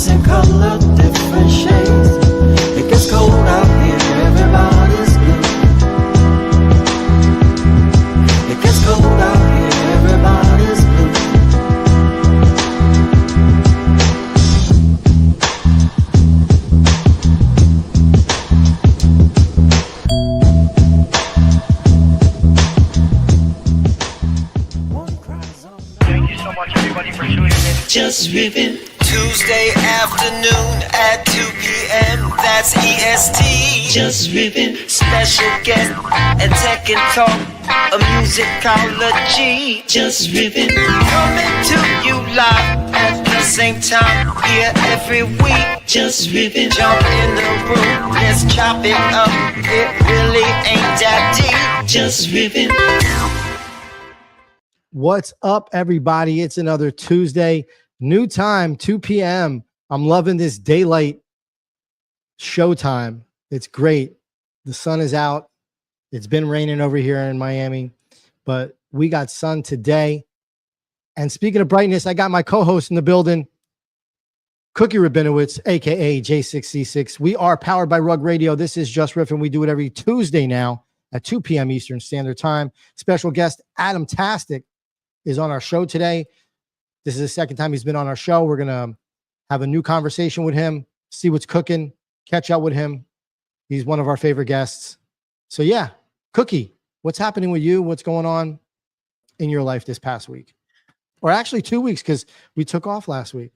in color, different shades. It gets cold out here, everybody's blue. It gets cold out here, everybody's blue. Thank you so much, everybody, for tuning in. Jus Riffin. Tuesday afternoon at 2 p.m. That's EST. Jus Riffin. Special guest and tech and talk, a musicology. Jus Riffin. Coming to you live at the same time here every week. Jus Riffin. Jump in the room, let's chop it up. It really ain't that deep. Jus Riffin. What's up, everybody? It's another Tuesday, new time, 2 p.m. I'm loving this daylight showtime. It's great. The sun is out. It's been raining over here in Miami, but we got sun today. And speaking of brightness, I got my co-host in the building, Cookie Rabinowitz, aka J6C6. We are powered by Rug Radio. This is Jus Riffin. We do it every Tuesday now at 2 p.m. Eastern Standard Time. Special guest AdamTastic is on our show today. This is the second time he's been on our show. We're going to have a new conversation with him, see what's cooking, catch up with him. He's one of our favorite guests. So yeah, Cookie, what's happening with you? What's going on in your life this past week? Or actually 2 weeks, because we took off last week.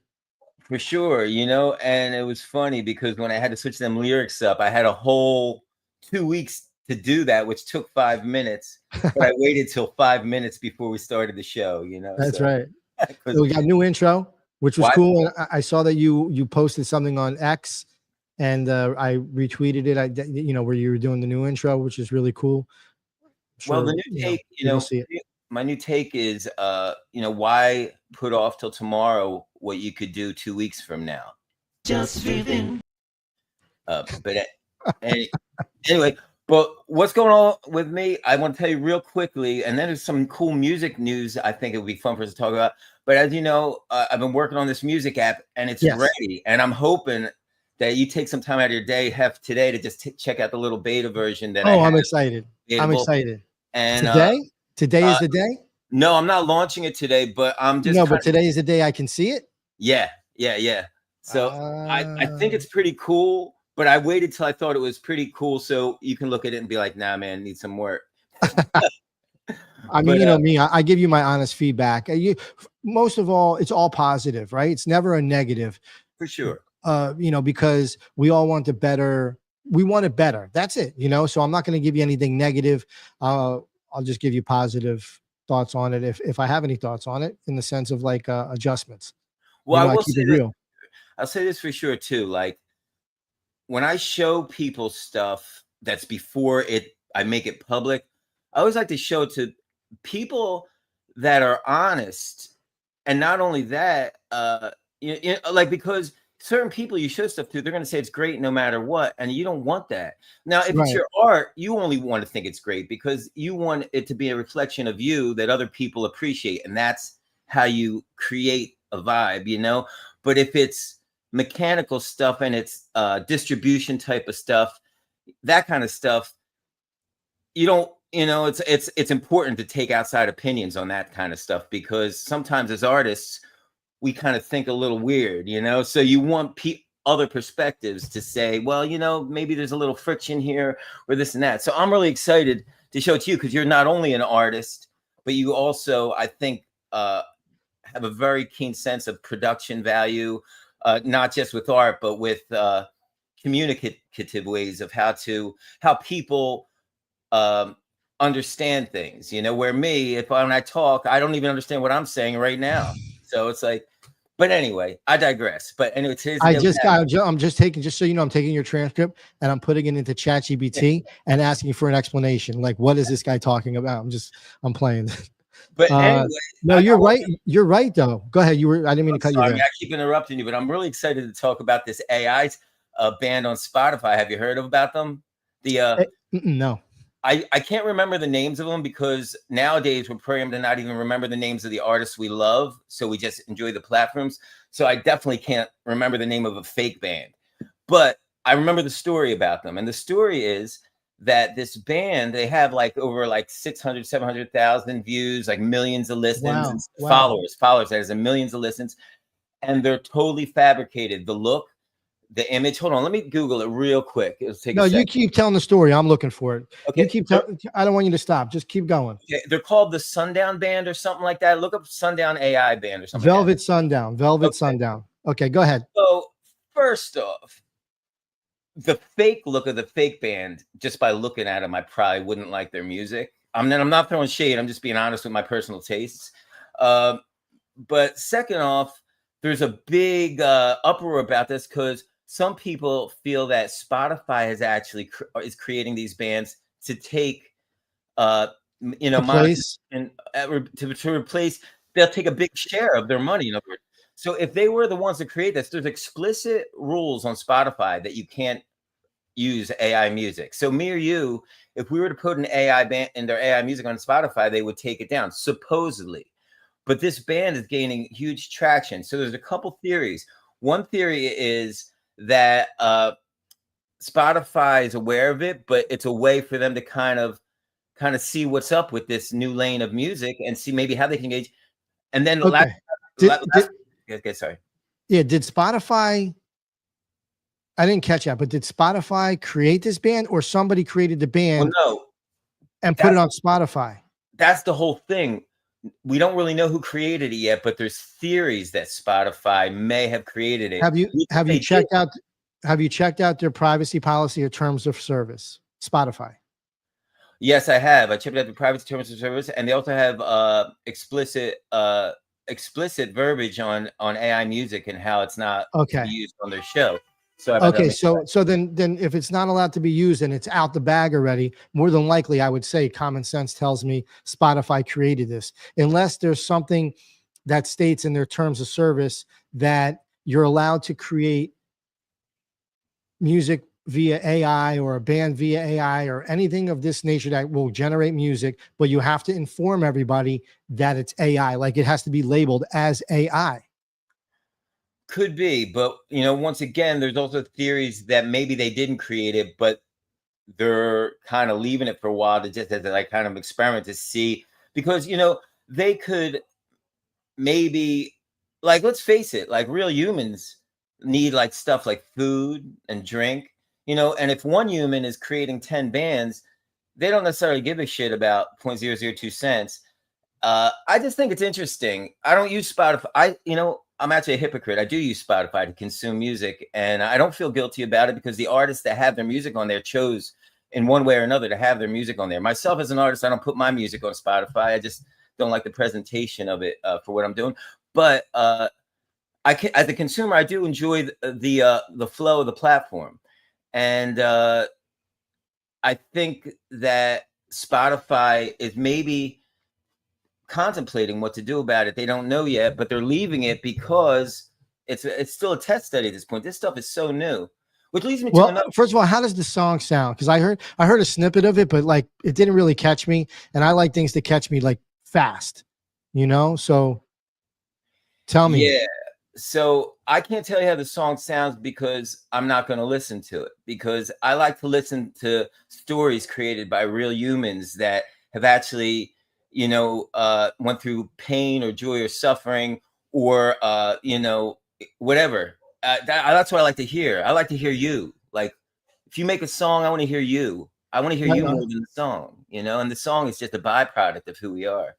For sure, you know, and it was funny because when I had to switch them lyrics up, I had a whole 2 weeks to do that, which took 5 minutes, but I waited till 5 minutes before we started the show, you know. That's right. So we got a new intro, which was cool. And I saw that you posted something on X, and I retweeted it. Where you were doing the new intro, which is really cool. Well, the new take, my new take is, why put off till tomorrow what you could do 2 weeks from now? Jus Riffin. Anyway. But what's going on with me? I want to tell you real quickly, and then there's some cool music news I think it would be fun for us to talk about. But as you know, I've been working on this music app, and it's ready. And I'm hoping that you take some time out of your day, today, to just check out the little beta version. I'm excited. I'm excited. And today is the day? No, I'm not launching it today, but I'm just. No, but today is the day I can see it? Yeah. So I think it's pretty cool. But I waited till I thought it was pretty cool, so you can look at it and be like, "Nah, man, need some work." I mean, you know me. I give you my honest feedback. Most of all, it's all positive, right? It's never a negative, for sure. Because we all want it better. We want it better. That's it. So I'm not going to give you anything negative. I'll just give you positive thoughts on it if I have any thoughts on it, in the sense of like adjustments. Well, I will say real. I'll say this for sure too. Like, when I show people stuff that's before I make it public, I always like to show it to people that are honest. And not only that, because certain people you show stuff to, they're going to say it's great no matter what. And you don't want that. Now, if it's your art, you only want to think it's great because you want it to be a reflection of you that other people appreciate. And that's how you create a vibe, But if it's mechanical stuff and it's distribution type of stuff, that kind of stuff, you don't, it's important to take outside opinions on that kind of stuff, because sometimes as artists we kind of think a little weird, so you want other perspectives to say, well, maybe there's a little friction here or this and that. So I'm really excited to show it to you, because you're not only an artist, but you also, I think, have a very keen sense of production value. Not just with art, but with communicative ways of how people understand things, where when I talk, I don't even understand what I'm saying right now. So it's like, but anyway, I digress. But anyway, I'm just taking your transcript and I'm putting it into ChatGPT and asking for an explanation. Like, what is this guy talking about? I'm playing. But anyway, no, you're right. You're right, though. Go ahead. I didn't mean to cut you. I keep interrupting you, but I'm really excited to talk about this AI band on Spotify. Have you heard about them? No. I can't remember the names of them, because nowadays we're programmed to not even remember the names of the artists we love, so we just enjoy the platforms. So I definitely can't remember the name of a fake band, but I remember the story about them. And the story is that this band, they have like over like 600, 700,000 views, like millions of listens and Wow. followers, that is, millions of listens. And they're totally fabricated. The look, the image. Hold on, let me Google it real quick. It'll take No, a you second. keep telling the story. I'm looking for it. Okay. You keep telling. I don't want you to stop. Just keep going. They're called the Sundown Band or something like that. Look up Sundown AI Band or something. Velvet Sundown. Velvet Okay. Sundown. Okay, go ahead. So first off, the fake look of the fake band, just by looking at them, I probably wouldn't like their music. I'm not throwing shade. I'm just being honest with my personal tastes. But second off, there's a big uproar about this because some people feel that Spotify has actually is creating these bands to take, Place. and to replace. They'll take a big share of their money. In other words, so if they were the ones to create this, there's explicit rules on Spotify that you can't use AI music. So me or you, if we were to put an AI band and their AI music on Spotify, they would take it down, supposedly. But this band is gaining huge traction. So there's a couple theories. One theory is that Spotify is aware of it, but it's a way for them to kind of see what's up with this new lane of music and see maybe how they can engage. And then Okay. okay, sorry. Yeah, did Spotify? I didn't catch that, but did Spotify create this band, or somebody created the band and put it on Spotify? That's the whole thing. We don't really know who created it yet, but there's theories that Spotify may have created it. Have you checked out their privacy policy or terms of service? Spotify. Yes, I have. I checked out the privacy terms of service, and they also have explicit verbiage on AI music and how it's not to be used on their show. So then if it's not allowed to be used and it's out the bag already, more than likely, I would say common sense tells me Spotify created this, unless there's something that states in their terms of service that you're allowed to create music via AI or a band via AI or anything of this nature that will generate music, but you have to inform everybody that it's AI, like it has to be labeled as AI. Could be, but once again, there's also theories that maybe they didn't create it, but they're kind of leaving it for a while to just as a kind of experiment to see, because they could maybe, like, let's face it, like real humans need like stuff like food and drink, and if one human is creating 10 bands, they don't necessarily give a shit about 0.002 cents. I just think it's interesting. I don't use Spotify. I'm actually a hypocrite. I do use Spotify to consume music, and I don't feel guilty about it because the artists that have their music on there chose in one way or another to have their music on there. Myself as an artist, I don't put my music on Spotify. I just don't like the presentation of it for what I'm doing. But as a consumer, I do enjoy the flow of the platform. And I think that Spotify is maybe contemplating what to do about it. They don't know yet, but they're leaving it because it's still a test study at this point. This stuff is so new, which leads me to another. First of all, how does the song sound? Because I heard a snippet of it, but like it didn't really catch me, and I like things to catch me like fast, so tell me. Yeah, so I can't tell you how the song sounds because I'm not going to listen to it, because I like to listen to stories created by real humans that have actually went through pain or joy or suffering or whatever. That's what I like to hear. I like to hear you. Like, if you make a song, I want to hear you. I want to hear you more than the song, and the song is just a byproduct of who we are.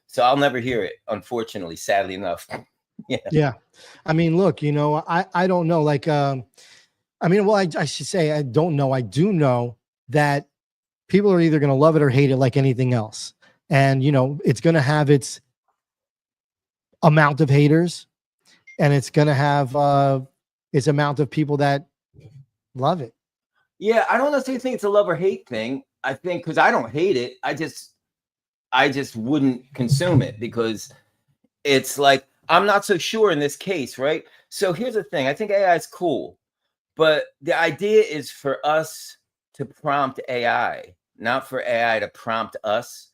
So I'll never hear it, unfortunately, sadly enough. Yeah. I mean, look, I don't know. Like, I should say, I don't know. I do know that people are either going to love it or hate it like anything else. And, it's going to have its amount of haters, and it's going to have its amount of people that love it. Yeah, I don't necessarily think it's a love or hate thing. I think because I don't hate it, I just wouldn't consume it because it's like, I'm not so sure in this case, right? So here's the thing. I think AI is cool, but the idea is for us to prompt AI, not for AI to prompt us.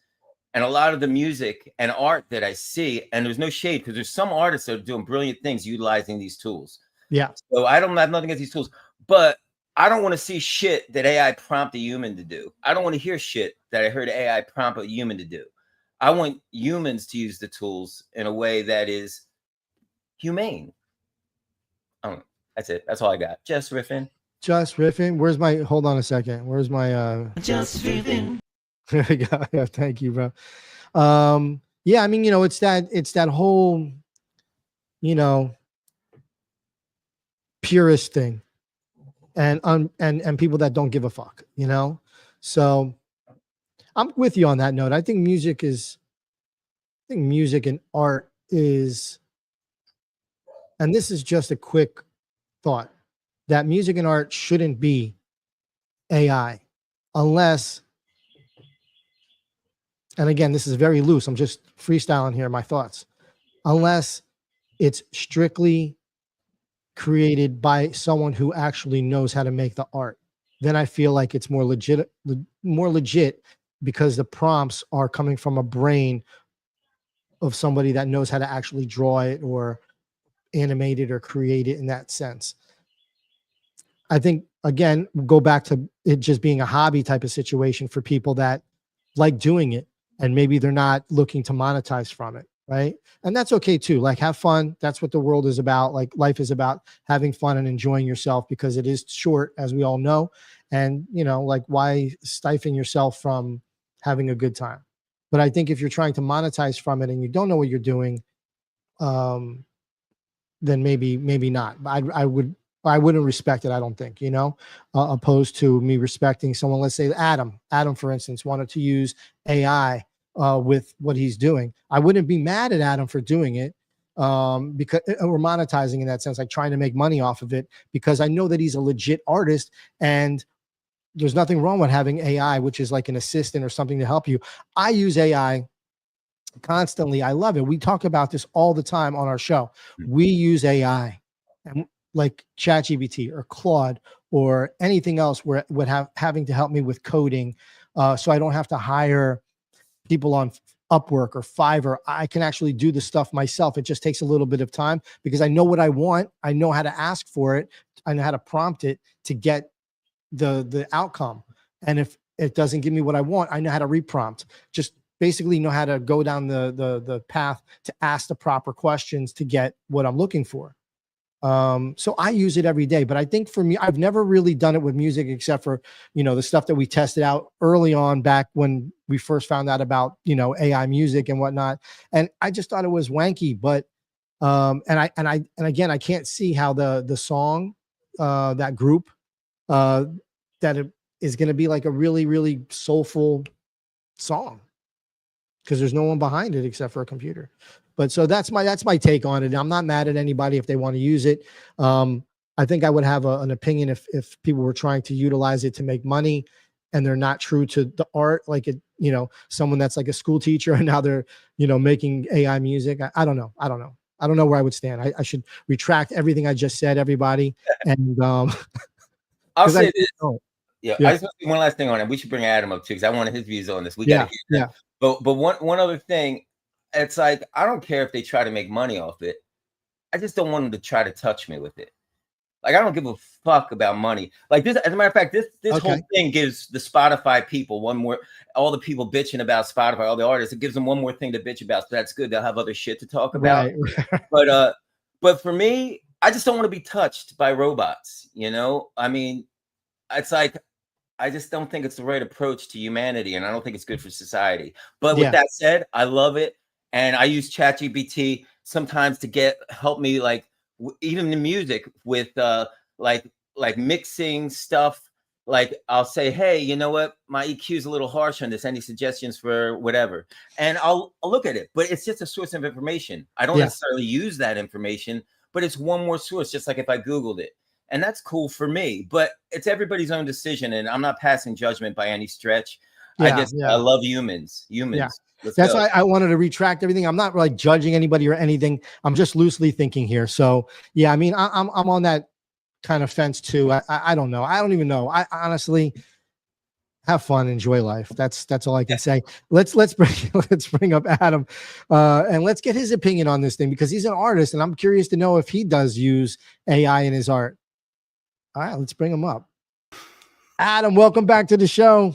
And a lot of the music and art that I see, and there's no shade because there's some artists that are doing brilliant things utilizing these tools. Yeah. So I don't have nothing against these tools, but I don't want to see shit that AI prompt a human to do. I don't want to hear shit that I heard AI prompt a human to do. I want humans to use the tools in a way that is humane. That's it. That's all I got. Jus Riffin. Jus Riffin. Where's my, hold on a second. Where's my, Jus Riffin. there we go. Yeah, thank you, bro. Yeah, I mean, you know, it's that whole, you know, purist thing and people that don't give a fuck, you know? So I'm with you on that note. I think music and art is, and this is just a quick thought, that music and art shouldn't be AI unless, and again, this is very loose, I'm just freestyling here, my thoughts, unless it's strictly created by someone who actually knows how to make the art. Then I feel like it's more legit because the prompts are coming from a brain of somebody that knows how to actually draw it or animate it or create it in that sense. I think, again, go back to it just being a hobby type of situation for people that like doing it and maybe they're not looking to monetize from it, right? And that's okay too. Like, have fun. That's what the world is about. Like, life is about having fun and enjoying yourself because it is short, as we all know. And, you know, like, why stifle yourself from having a good time? But I think if you're trying to monetize from it and you don't know what you're doing, then maybe not. I wouldn't respect it, I don't think, you know, opposed to me respecting someone. Let's say Adam, for instance, wanted to use AI with what he's doing. I wouldn't be mad at Adam for doing it because we're monetizing in that sense, like trying to make money off of it, because I know that he's a legit artist and there's nothing wrong with having AI, which is like an assistant or something to help you. I use AI constantly. I love it. We talk about this all the time on our show. We use AI, and like ChatGPT or Claude or anything else where would having to help me with coding, so I don't have to hire people on Upwork or Fiverr. I can actually do the stuff myself. It just takes a little bit of time because I know what I want. I know how to ask for it. I know how to prompt it to get the outcome. And if it doesn't give me what I want, I know how to reprompt. Just basically know how to go down the path to ask the proper questions to get what I'm looking for. So I use it every day, but I think for me, I've never really done it with music except for, you know, the stuff that we tested out early on back when we first found out about, you know, AI music and whatnot. And I just thought it was wanky, but, and again, I can't see how the song, that group, that it is going to be like a really, really soulful song because there's no one behind it except for a computer. But so that's my take on it. I'm not mad at anybody if they want to use it. I think I would have an opinion if people were trying to utilize it to make money and they're not true to the art, like it, you know, someone that's like a school teacher and now they're, you know, making AI music. I don't know. I don't know where I would stand. I should retract everything I just said, everybody. And I'll say this. Yeah. I just want to say one last thing on it. We should bring Adam up too, because I wanted his views on this. We got to hear that. But one other thing, it's like, I don't care if they try to make money off it. I just don't want them to try to touch me with it. Like, I don't give a fuck about money. Like this, as a matter of fact, this whole thing gives the Spotify people one more, all the people bitching about Spotify, all the artists, it gives them one more thing to bitch about. So that's good. They'll have other shit to talk about. Right. But for me, I just don't want to be touched by robots. You know, I mean, it's like, I just don't think it's the right approach to humanity, and I don't think it's good for society. But with that said, I love it, and I use ChatGPT sometimes to help me, like even the music with like mixing stuff. Like, I'll say, hey, you know what, my EQ is a little harsh on this. Any suggestions for whatever? And I'll look at it. But it's just a source of information. I don't necessarily use that information, but it's one more source. Just like if I Googled it. And that's cool for me, but it's everybody's own decision. And I'm not passing judgment by any stretch. I love humans. Yeah. That's why I wanted to retract everything. I'm not like judging anybody or anything. I'm just loosely thinking here. So yeah, I mean, I'm on that kind of fence too. I don't know. I don't even know. I honestly, have fun, enjoy life. That's all I can say. Let's bring let's bring up Adam, and let's get his opinion on this thing, because he's an artist, and I'm curious to know if he does use AI in his art. All right, let's bring him up. Adam, welcome back to the show.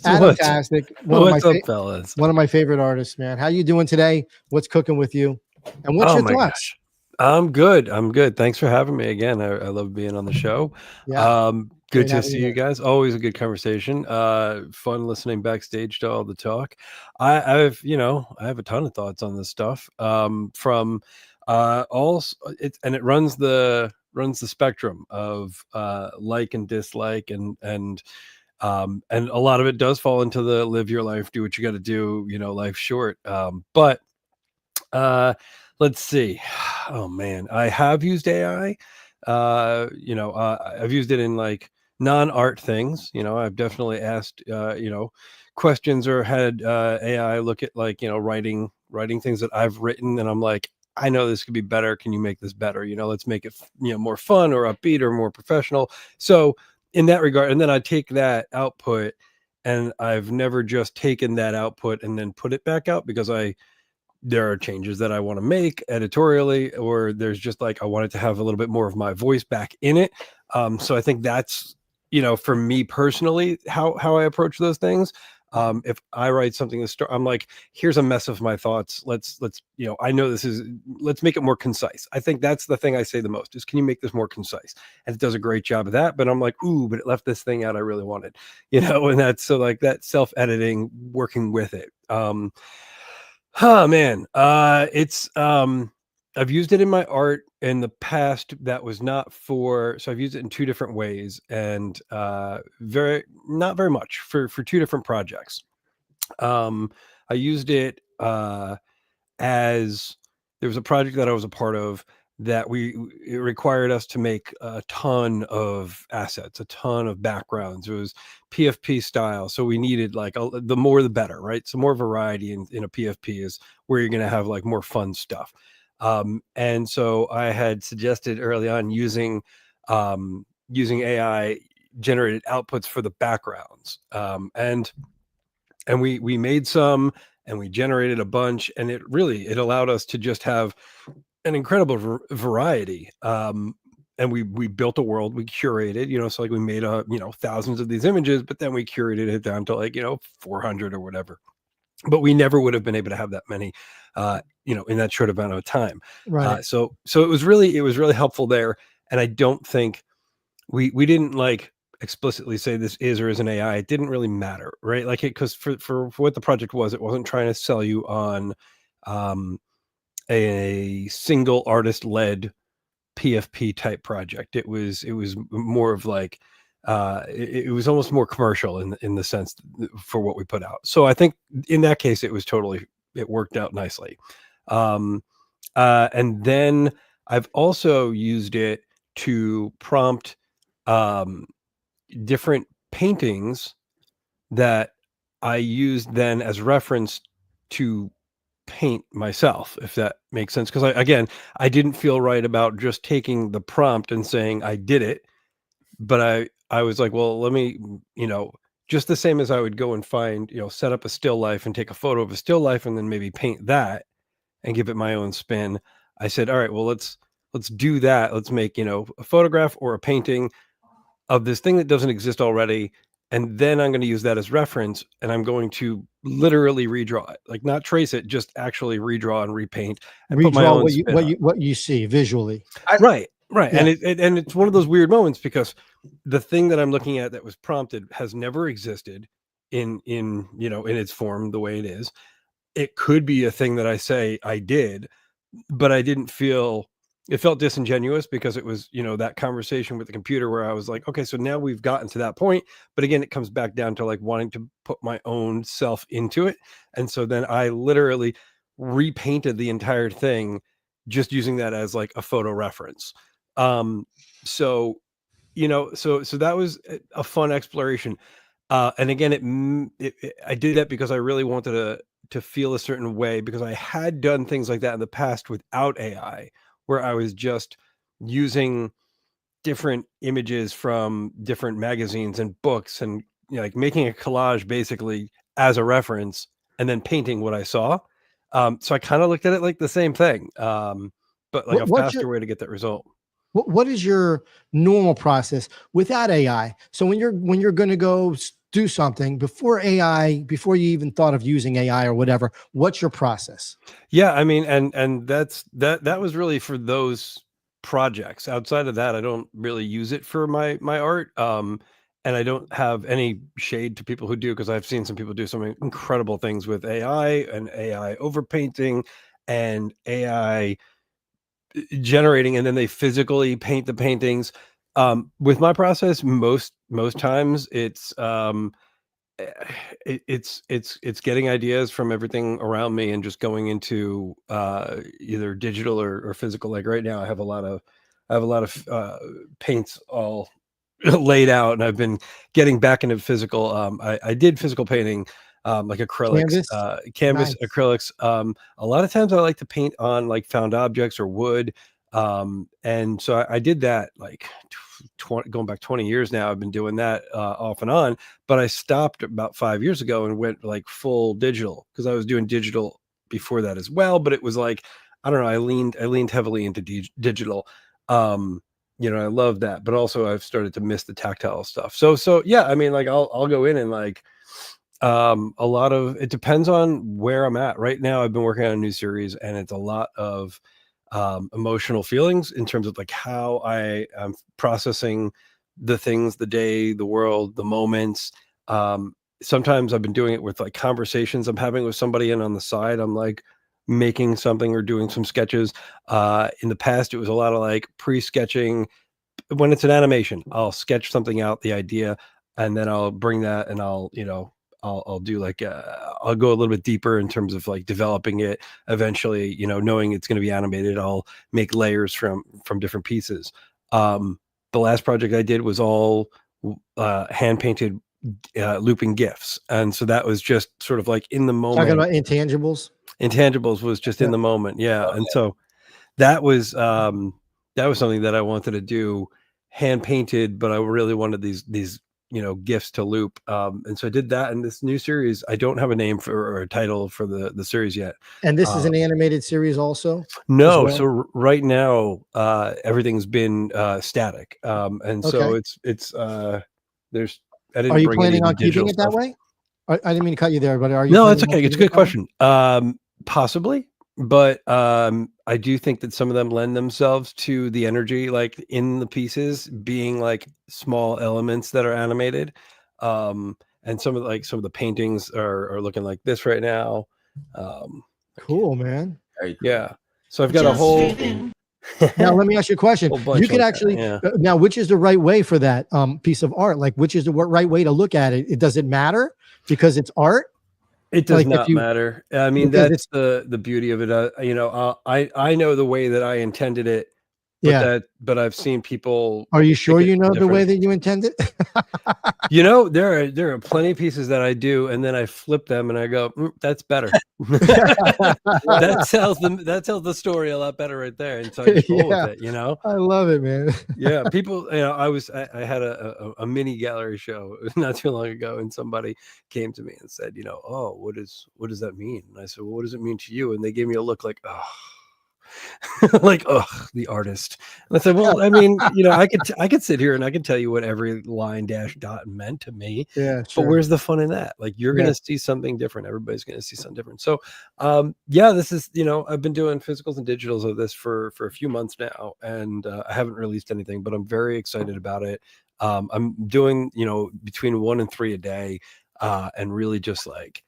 AdamTastic, What's up, fellas? one of my favorite artists, man. How you doing today? What's cooking with you? And what's your thoughts? Gosh. I'm good. Thanks for having me again. I love being on the show. Yeah. Good to see you guys. Always a good conversation. Fun listening backstage to all the talk. I have a ton of thoughts on this stuff. From it runs the spectrum of like and dislike, and a lot of it does fall into the live your life, do what you got to do, life's short. But let's see. Oh man, I have used AI. I've used it in like non-art things. I've definitely asked questions, or had AI look at like writing things that I've written, and I'm like, I know this could be better. Can you make this better? Let's make it more fun or upbeat or more professional. So in that regard, and then I take that output, and I've never just taken that output and then put it back out, because there are changes that I want to make editorially, or there's just like, I wanted to have a little bit more of my voice back in it. So I think that's, for me personally, how I approach those things. If I write something to start, I'm like, here's a mess of my thoughts. Let's, I know let's make it more concise. I think that's the thing I say the most is, can you make this more concise? And it does a great job of that, but I'm like, ooh, but it left this thing out I really wanted, and that's, so like that self-editing, working with it. It's I've used it in my art in the past. That was not so I've used it in two different ways, and not very much for two different projects. I used it as there was a project that I was a part of that it required us to make a ton of assets, a ton of backgrounds. It was PFP style, so we needed like the more the better, right? So more variety in a PFP is where you're going to have like more fun stuff. And so I had suggested early on using AI generated outputs for the backgrounds, and we made some, and we generated a bunch, and it allowed us to just have an incredible variety. And we built a world, we curated, so like we made thousands of these images, but then we curated it down to like 400 or whatever. But we never would have been able to have that many in that short amount of time. Right. So it was really helpful there. And I don't think we didn't like explicitly say this is or isn't AI. It didn't really matter, right? Like because for what the project was, it wasn't trying to sell you on a single artist led PFP type project. It was more of like it was almost more commercial in the sense for what we put out. So I think in that case it worked out nicely. And then I've also used it to prompt different paintings that I used then as reference to paint myself, if that makes sense. Because I didn't feel right about just taking the prompt and saying I did it, but I was like, well, let me, just the same as I would go and find, set up a still life and take a photo of a still life and then maybe paint that and give it my own spin. I said, all right, well, let's do that. Let's make, a photograph or a painting of this thing that doesn't exist already. And then I'm going to use that as reference, and I'm going to literally redraw it, like not trace it, just actually redraw and repaint and put my own spin what you see visually. Right. Yeah. And it's one of those weird moments, because the thing that I'm looking at that was prompted has never existed in its form the way it is. It could be a thing that I say I did, but I didn't feel. It felt disingenuous, because it was, that conversation with the computer where I was like, okay, so now we've gotten to that point. But again, it comes back down to like wanting to put my own self into it. And so then I literally repainted the entire thing just using that as like a photo reference. So that was a fun exploration. And again, I did that because I really wanted to feel a certain way, because I had done things like that in the past without AI, where I was just using different images from different magazines and books and like making a collage basically as a reference and then painting what I saw. So I kind of looked at it like the same thing, but like a What's your faster way to get that result. what is your normal process without AI? So when you're going to go do something before AI, before you even thought of using AI or whatever, what's your process? Yeah, I mean, and that was really for those projects. Outside of that, I don't really use it for my art. And I don't have any shade to people who do, because I've seen some people do some incredible things with AI and AI overpainting and AI generating, and then they physically paint the paintings. With my process, most times eh, it's getting ideas from everything around me and just going into either digital or physical. Like right now, I have a lot of paints all laid out, and I've been getting back into physical. I did physical painting, like acrylics, Canvas? canvas Nice. acrylics. A lot of times I like to paint on like found objects or wood. And so I did that like 20, going back 20 years now. I've been doing that off and on, but I stopped about 5 years ago and went like full digital, because I was doing digital before that as well. But it was like, I don't know, I leaned heavily into digital. I love that, but also I've started to miss the tactile stuff. So yeah, I mean, like I'll go in and like a lot of it depends on where I'm at right now. I've been working on a new series, and it's a lot of emotional feelings in terms of like how I am processing the things, the day, the world, the moments. Sometimes I've been doing it with like conversations I'm having with somebody, and on the side I'm like making something or doing some sketches. In the past it was a lot of like pre-sketching. When it's an animation, I'll sketch something out, the idea, and then I'll bring that and I'll do like I'll go a little bit deeper in terms of like developing it. Eventually, knowing it's going to be animated, I'll make layers from different pieces. The last project I did was all hand painted looping gifs, and so that was just sort of like in the Talking moment. about intangibles. Intangibles was just in the moment, yeah. And so that was something that I wanted to do, hand painted, but I really wanted these gifts to loop. And so I did that in this new series. I don't have a name for or a title for the series yet. And this is an animated series also? No, well? so right now everything's been static. And so Okay. it's there's I Are didn't you bring any planning of the on keeping digital it that stuff. way? I didn't mean to cut you there, but are you No, it's planning on okay. It's a keeping it good that way? question. Possibly, but I do think that some of them lend themselves to the energy, like in the pieces being like small elements that are animated. And some of the paintings are looking like this right now. Cool, man. Very cool. Yeah. So I've got a whole Now let me ask you a question. whole You bunch could like that. actually Yeah. Now, which is the right way for that piece of art? Like, which is the right way to look at it? It does it matter because it's art? It does Like, if not you matter. I mean, because it's that's the beauty of it. I know the way that I intended it, yeah. but I've seen people Are you take sure it you know the way different. that you intend it? There are plenty of pieces that I do, and then I flip them and I go, that's better. That tells the story a lot better right there. And so I just roll with Yeah, it, you know? I love it, man. Yeah. People, I had a mini gallery show not too long ago, and somebody came to me and said, oh, what does that mean? And I said, well, what does it mean to you? And they gave me a look like, oh, like, oh, the artist. And I said, well, I mean, I could sit here and I can tell you what every line dash dot meant to me, Yeah, but sure. where's the fun in that? Like, you're Yeah. gonna see something different. Everybody's gonna see something different. So yeah, this is, I've been doing physicals and digitals of this for a few months now, and I haven't released anything, but I'm very excited about it. I'm doing, between 1 and 3 a day, and really just like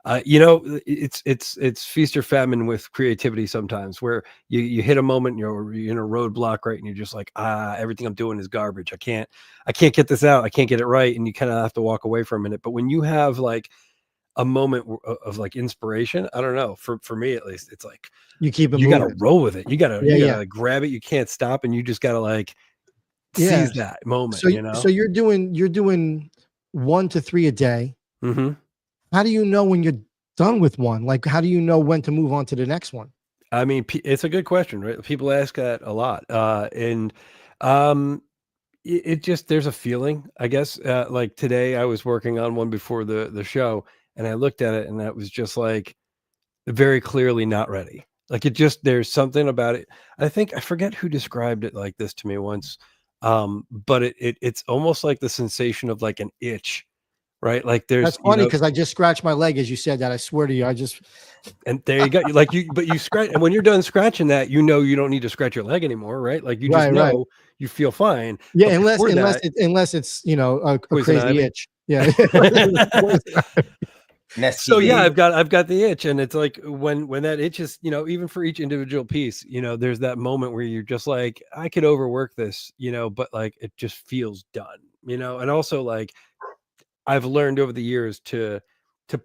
it's feast or famine with creativity sometimes, where you hit a moment, you're in a roadblock, right? And you're just like, everything I'm doing is garbage. I can't get this out. I can't get it right. And you kind of have to walk away for a minute. But when you have like a moment of like inspiration, I don't know, for me at least, it's like, You keep it you got to moving. roll with it. You got Yeah, to yeah. like, grab it. You can't stop. And you just got to like Yeah. seize that moment, So you're doing 1 to 3 a day. Mm-hmm. How do you know when you're done with one? Like, how do you know when to move on to the next one? I mean, it's a good question, right? People ask that a lot. And um it just, there's a feeling, I guess. Like today, I was working on one before the show, and I looked at it, and that was just like very clearly not ready. Like it just, there's something about it. I think I forget who described it like this to me once, but it's almost like the sensation of like an itch, right? Like there's, That's funny because I just scratched my leg as you said that. I swear to you, I just and there you go. Like but you scratch, and when you're done scratching that, you know you don't need to scratch your leg anymore, right? Like you just right. know you feel fine. Yeah, But before that, unless it's a poison crazy ivy. itch. Yeah. So yeah, STD. I've got the itch, and it's like when that itch is, even for each individual piece, there's that moment where you're just like, I could overwork this, but like it just feels done, and also like I've learned over the years to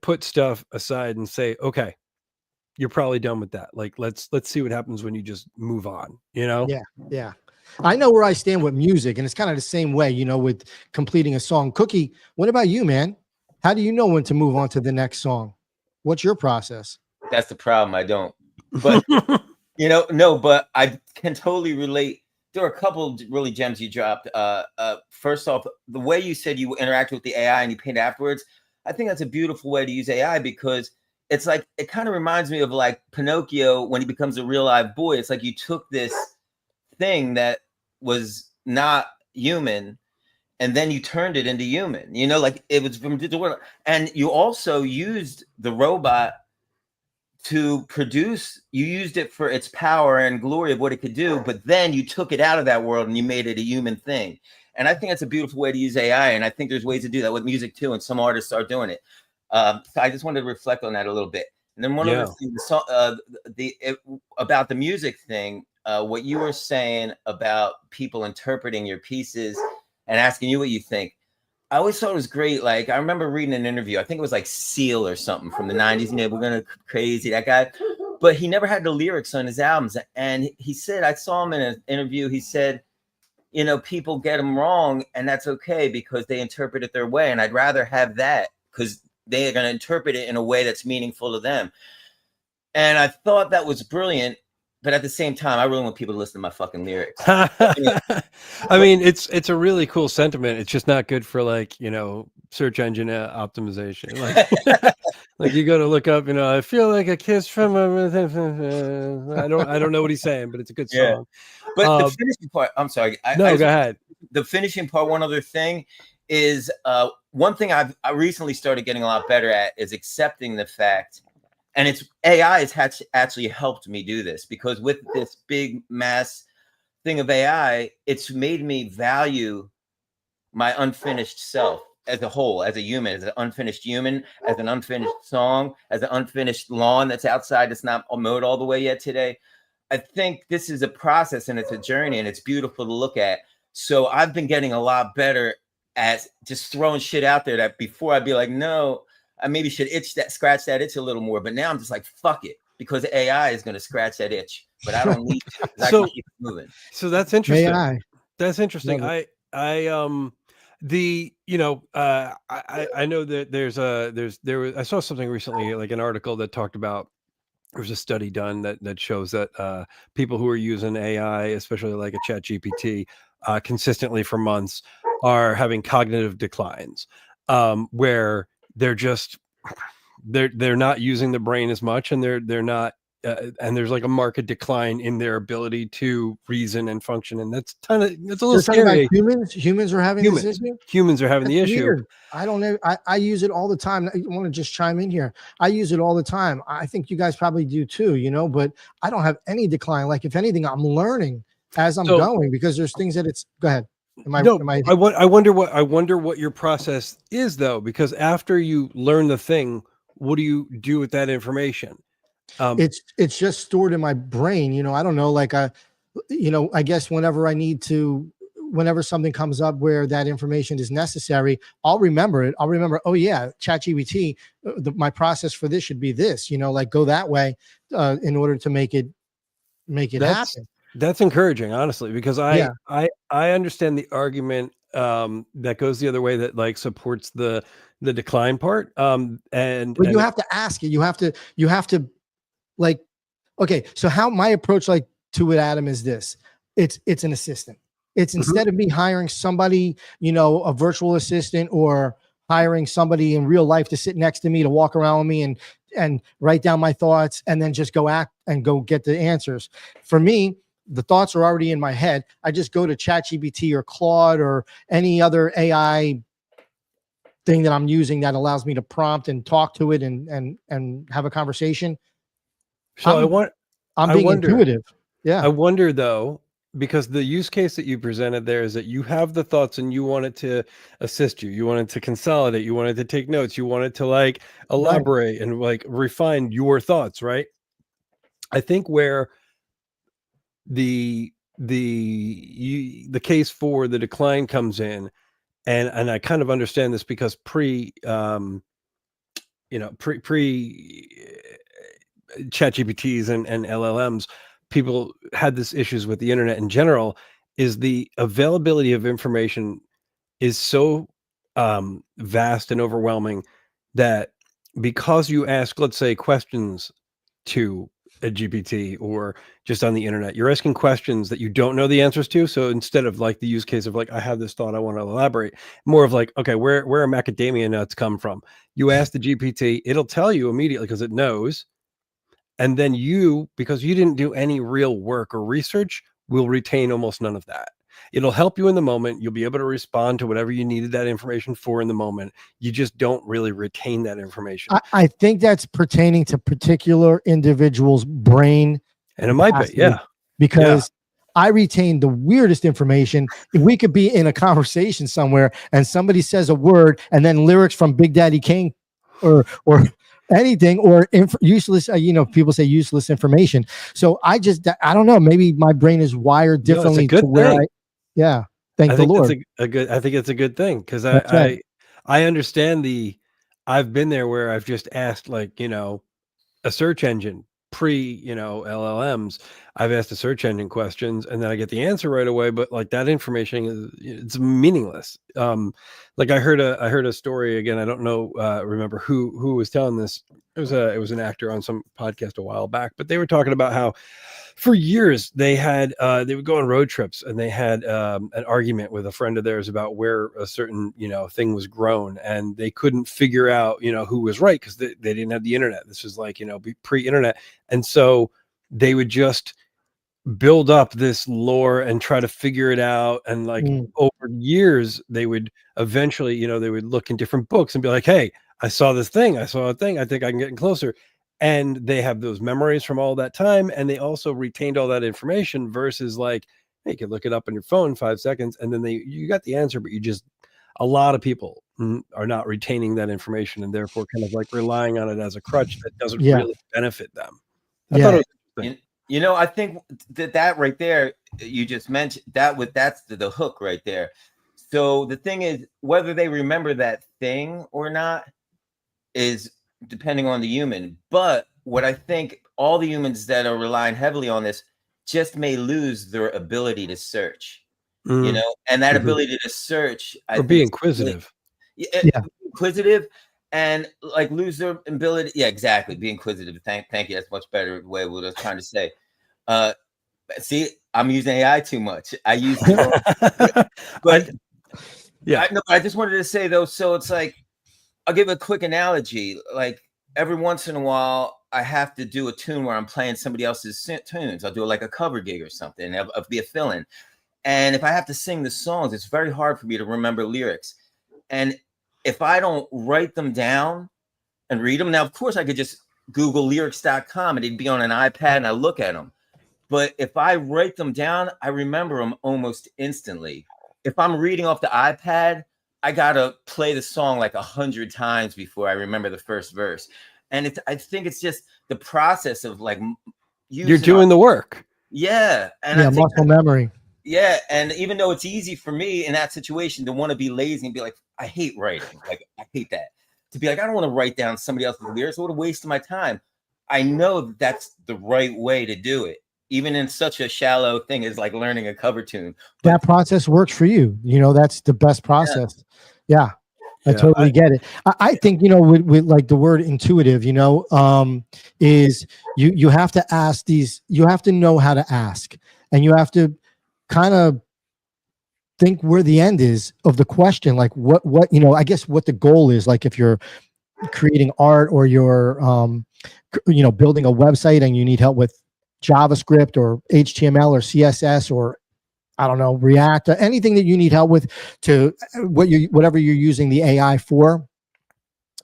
put stuff aside and say, okay, you're probably done with that. Like let's see what happens when you just move on, Yeah, yeah. I know where I stand with music, and it's kind of the same way, with completing a song. Cookie, what about you, man? How do you know when to move on to the next song? What's your process? That's the problem. I don't. But no, but I can totally relate. There are a couple really gems you dropped. First off, the way you said you interact with the AI and you paint afterwards, I think that's a beautiful way to use AI, because it's like, it kind of reminds me of like Pinocchio when he becomes a real live boy. It's like you took this thing that was not human, and then you turned it into human, like it was from the world. And you also used the robot to produce, you used it for its power and glory of what it could do, but then you took it out of that world and you made it a human thing. And I think that's a beautiful way to use AI. And I think there's ways to do that with music too. And some artists are doing it. So I just wanted to reflect on that a little bit. And then one other thing, about the music thing, what you were saying about people interpreting your pieces and asking you what you think. I always thought it was great. Like, I remember reading an interview. I think it was like Seal or something from the 90s. We're going to crazy, that guy. But he never had the lyrics on his albums. And he said, I saw him in an interview. He said, people get them wrong, and that's okay because they interpret it their way. And I'd rather have that because they are going to interpret it in a way that's meaningful to them. And I thought that was brilliant. But at the same time, I really want people to listen to my fucking lyrics. I mean, it's a really cool sentiment. It's just not good for like, search engine optimization. Like, like you go to look up, I feel like a kiss from a, I don't know what he's saying, but it's a good song. Yeah. But the finishing part, I'm sorry. Go ahead. The finishing part, one other thing is one thing I recently started getting a lot better at is accepting the fact. And it's AI has actually helped me do this, because with this big mass thing of AI, it's made me value my unfinished self as a whole, as a human, as an unfinished human, as an unfinished song, as an unfinished lawn that's outside that's not mowed all the way yet today. I think this is a process and it's a journey, and it's beautiful to look at. So I've been getting a lot better at just throwing shit out there that before I'd be like, no, I maybe should scratch that itch a little more, but now I'm just like, fuck it, because AI is going to scratch that itch, but I don't need to. I can keep moving. So that's interesting. AI. That's interesting. I know that I saw something recently, like an article that talked about, there was a study done that shows that people who are using AI, especially like a chat GPT, consistently for months, are having cognitive declines, where they're not using the brain as much, and they're not and there's like a marked decline in their ability to reason and function, and that's a little scary. Humans are having this issue. Humans are having the issue. Weird. I don't know. I use it all the time. I want to just chime in here. I use it all the time. I think you guys probably do too, but I don't have any decline. Like, if anything, I'm learning as I'm going, because there's things that it's, go ahead. I wonder what your process is, though, because after you learn the thing, what do you do with that information? It's just stored in my brain. I don't know, like I guess whenever something comes up where that information is necessary, I'll remember it. I'll remember, oh yeah, ChatGPT, my process for this should be this, like go that way in order to make it happen. That's encouraging, honestly, because I understand the argument that goes the other way, that like supports the decline part. But you have to ask it. You have to like, okay. So how my approach to it, Adam, is this: it's an assistant. It's instead of me hiring somebody, you know, a virtual assistant, or hiring somebody in real life to sit next to me to walk around with me and write down my thoughts and then just go act and go get the answers. For me, the thoughts are already in my head. I just go to ChatGPT or Claude or any other AI thing that I'm using that allows me to prompt and talk to it and have a conversation. So I'm I being wonder, intuitive. Yeah. I wonder though, because the use case that you presented there is that you have the thoughts and you want it to assist you. You want it to consolidate. You want it to take notes. You want it to like elaborate and like refine your thoughts, right? I think where the case for the decline comes in, and I kind of understand this because pre chat GPTs and LLMs, people had this issues with the internet in general, is the availability of information is so vast and overwhelming that because you ask, let's say, questions to a GPT or just on the internet, you're asking questions that you don't know the answers to. So instead of like the use case of like, I have this thought, I want to elaborate, more of like, okay, where are macadamia nuts come from? You ask the GPT, it'll tell you immediately because it knows. And then you, because you didn't do any real work or research, will retain almost none of that. It'll help you in the moment. You'll be able to respond to whatever you needed that information for in the moment. You just don't really retain that information. I think that's pertaining to particular individuals' brain. And it might be, yeah. Because I retain the weirdest information. If we could be in a conversation somewhere and somebody says a word and then lyrics from Big Daddy Kane or anything, or useless, people say useless information. So I don't know, maybe my brain is wired differently to where thank the Lord. I think it's a good thing because I understand I've been there where I've just asked like, a search engine pre, LLMs. I've asked a search engine questions and then I get the answer right away. But like that information it's meaningless. Like I heard a story again. I don't know, remember who was telling this. It was an actor on some podcast a while back, but they were talking about how for years they would go on road trips and they had an argument with a friend of theirs about where a certain thing was grown, and they couldn't figure out who was right because they didn't have the internet. This was like pre-internet, and so they would just build up this lore and try to figure it out, and like over years they would eventually they would look in different books and be like, hey, I saw this thing, I saw a thing, I think I can get closer. And they have those memories from all that time, and they also retained all that information versus like, hey, you can look it up on your phone in 5 seconds and then you got the answer, but a lot of people are not retaining that information and therefore kind of like relying on it as a crutch that doesn't really benefit them. I thought it was interesting. I think that right there, you just mentioned that's the hook right there. So the thing is, whether they remember that thing or not is depending on the human. But what I think all the humans that are relying heavily on this just may lose their ability to search, and that ability to search or be inquisitive. Inquisitive and like lose their ability. Yeah, exactly. Be inquisitive. Thank you. That's much better way of what I was trying to say. See, I'm using AI too much. I use but I just wanted to say though, so it's like, I'll give a quick analogy. Like every once in a while, I have to do a tune where I'm playing somebody else's tunes. I'll do like a cover gig or something. I'll be a fill-in. And if I have to sing the songs, it's very hard for me to remember lyrics. And if I don't write them down and read them, now, of course, I could just Google lyrics.com and it'd be on an iPad and I look at them. But if I write them down, I remember them almost instantly. If I'm reading off the iPad, I gotta play the song like 100 times before I remember the first verse. And I think it's just the process of like you're doing the work. Yeah. And I think muscle memory. Yeah. And even though it's easy for me in that situation to want to be lazy and be like, I hate writing. Like I hate that. To be like, I don't want to write down somebody else's lyrics. What a waste of my time. I know that's the right way to do it. Even in such a shallow thing as like learning a cover tune. That process works for you. That's the best process. Yeah. I totally get it. I think, with like the word intuitive, is you have to ask you have to know how to ask, and you have to kind of think where the end is of the question, like what, I guess what the goal is, like if you're creating art or you're, building a website and you need help with JavaScript or HTML or CSS or I don't know, React, or anything that you need help with to whatever you're using the AI for.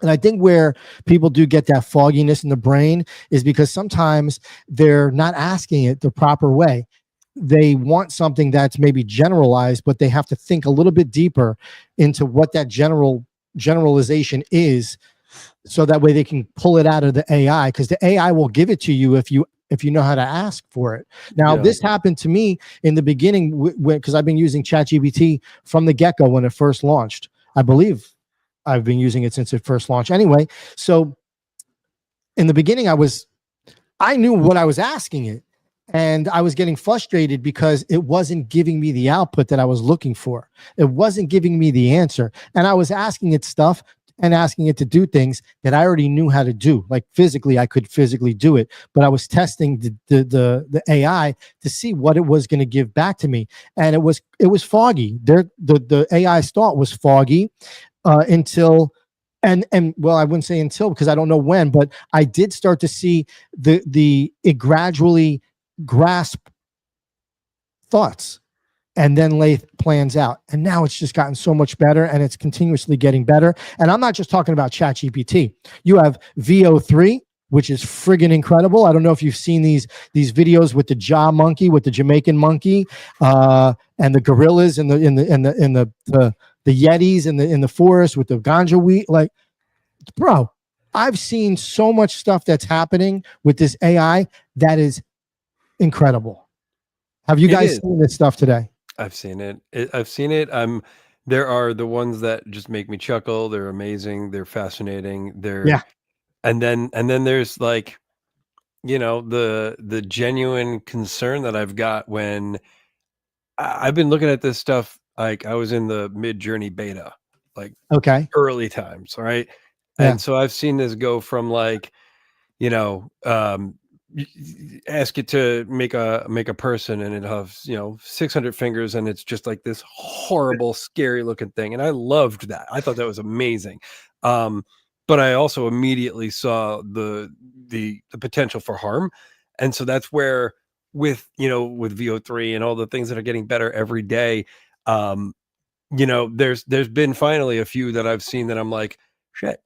And I think where people do get that fogginess in the brain is because sometimes they're not asking it the proper way. They want something that's maybe generalized, but they have to think a little bit deeper into what that generalization is, so that way they can pull it out of the AI, because the AI will give it to you if you know how to ask for it. Now, this happened to me in the beginning because I've been using ChatGPT from the get-go when it first launched. I believe I've been using it since it first launched. Anyway, so in the beginning, I knew what I was asking it, and I was getting frustrated because it wasn't giving me the output that I was looking for. It wasn't giving me the answer, and I was asking it stuff and asking it to do things that I already knew how to do. Like physically, I could physically do it, but I was testing the AI to see what it was going to give back to me, and it was foggy. The AI's thought was foggy until. And well, I wouldn't say until, because I don't know when, but I did start to see it gradually grasp thoughts and then lay plans out. And now it's just gotten so much better, and it's continuously getting better. And I'm not just talking about ChatGPT. You have VO3, which is friggin' incredible. I don't know if you've seen these videos with the jaw monkey, with the Jamaican monkey, and the gorillas and the yetis in the forest with the ganja weed. Like, bro, I've seen so much stuff that's happening with this AI that is incredible. Have you guys seen this stuff today? I've seen it. I've seen it. There are the ones that just make me chuckle. They're amazing. They're fascinating. And then there's like, the genuine concern that I've got when I've been looking at this stuff. Like, I was in the Mid-Journey beta, like early times, right? Yeah. And so I've seen this go from like, ask it to make a person, and it has 600 fingers, and it's just like this horrible, scary looking thing. And I loved that. I thought that was amazing. But I also immediately saw the potential for harm, and so that's where with VO3 and all the things that are getting better every day. There's been finally a few that I've seen that I'm like, shit,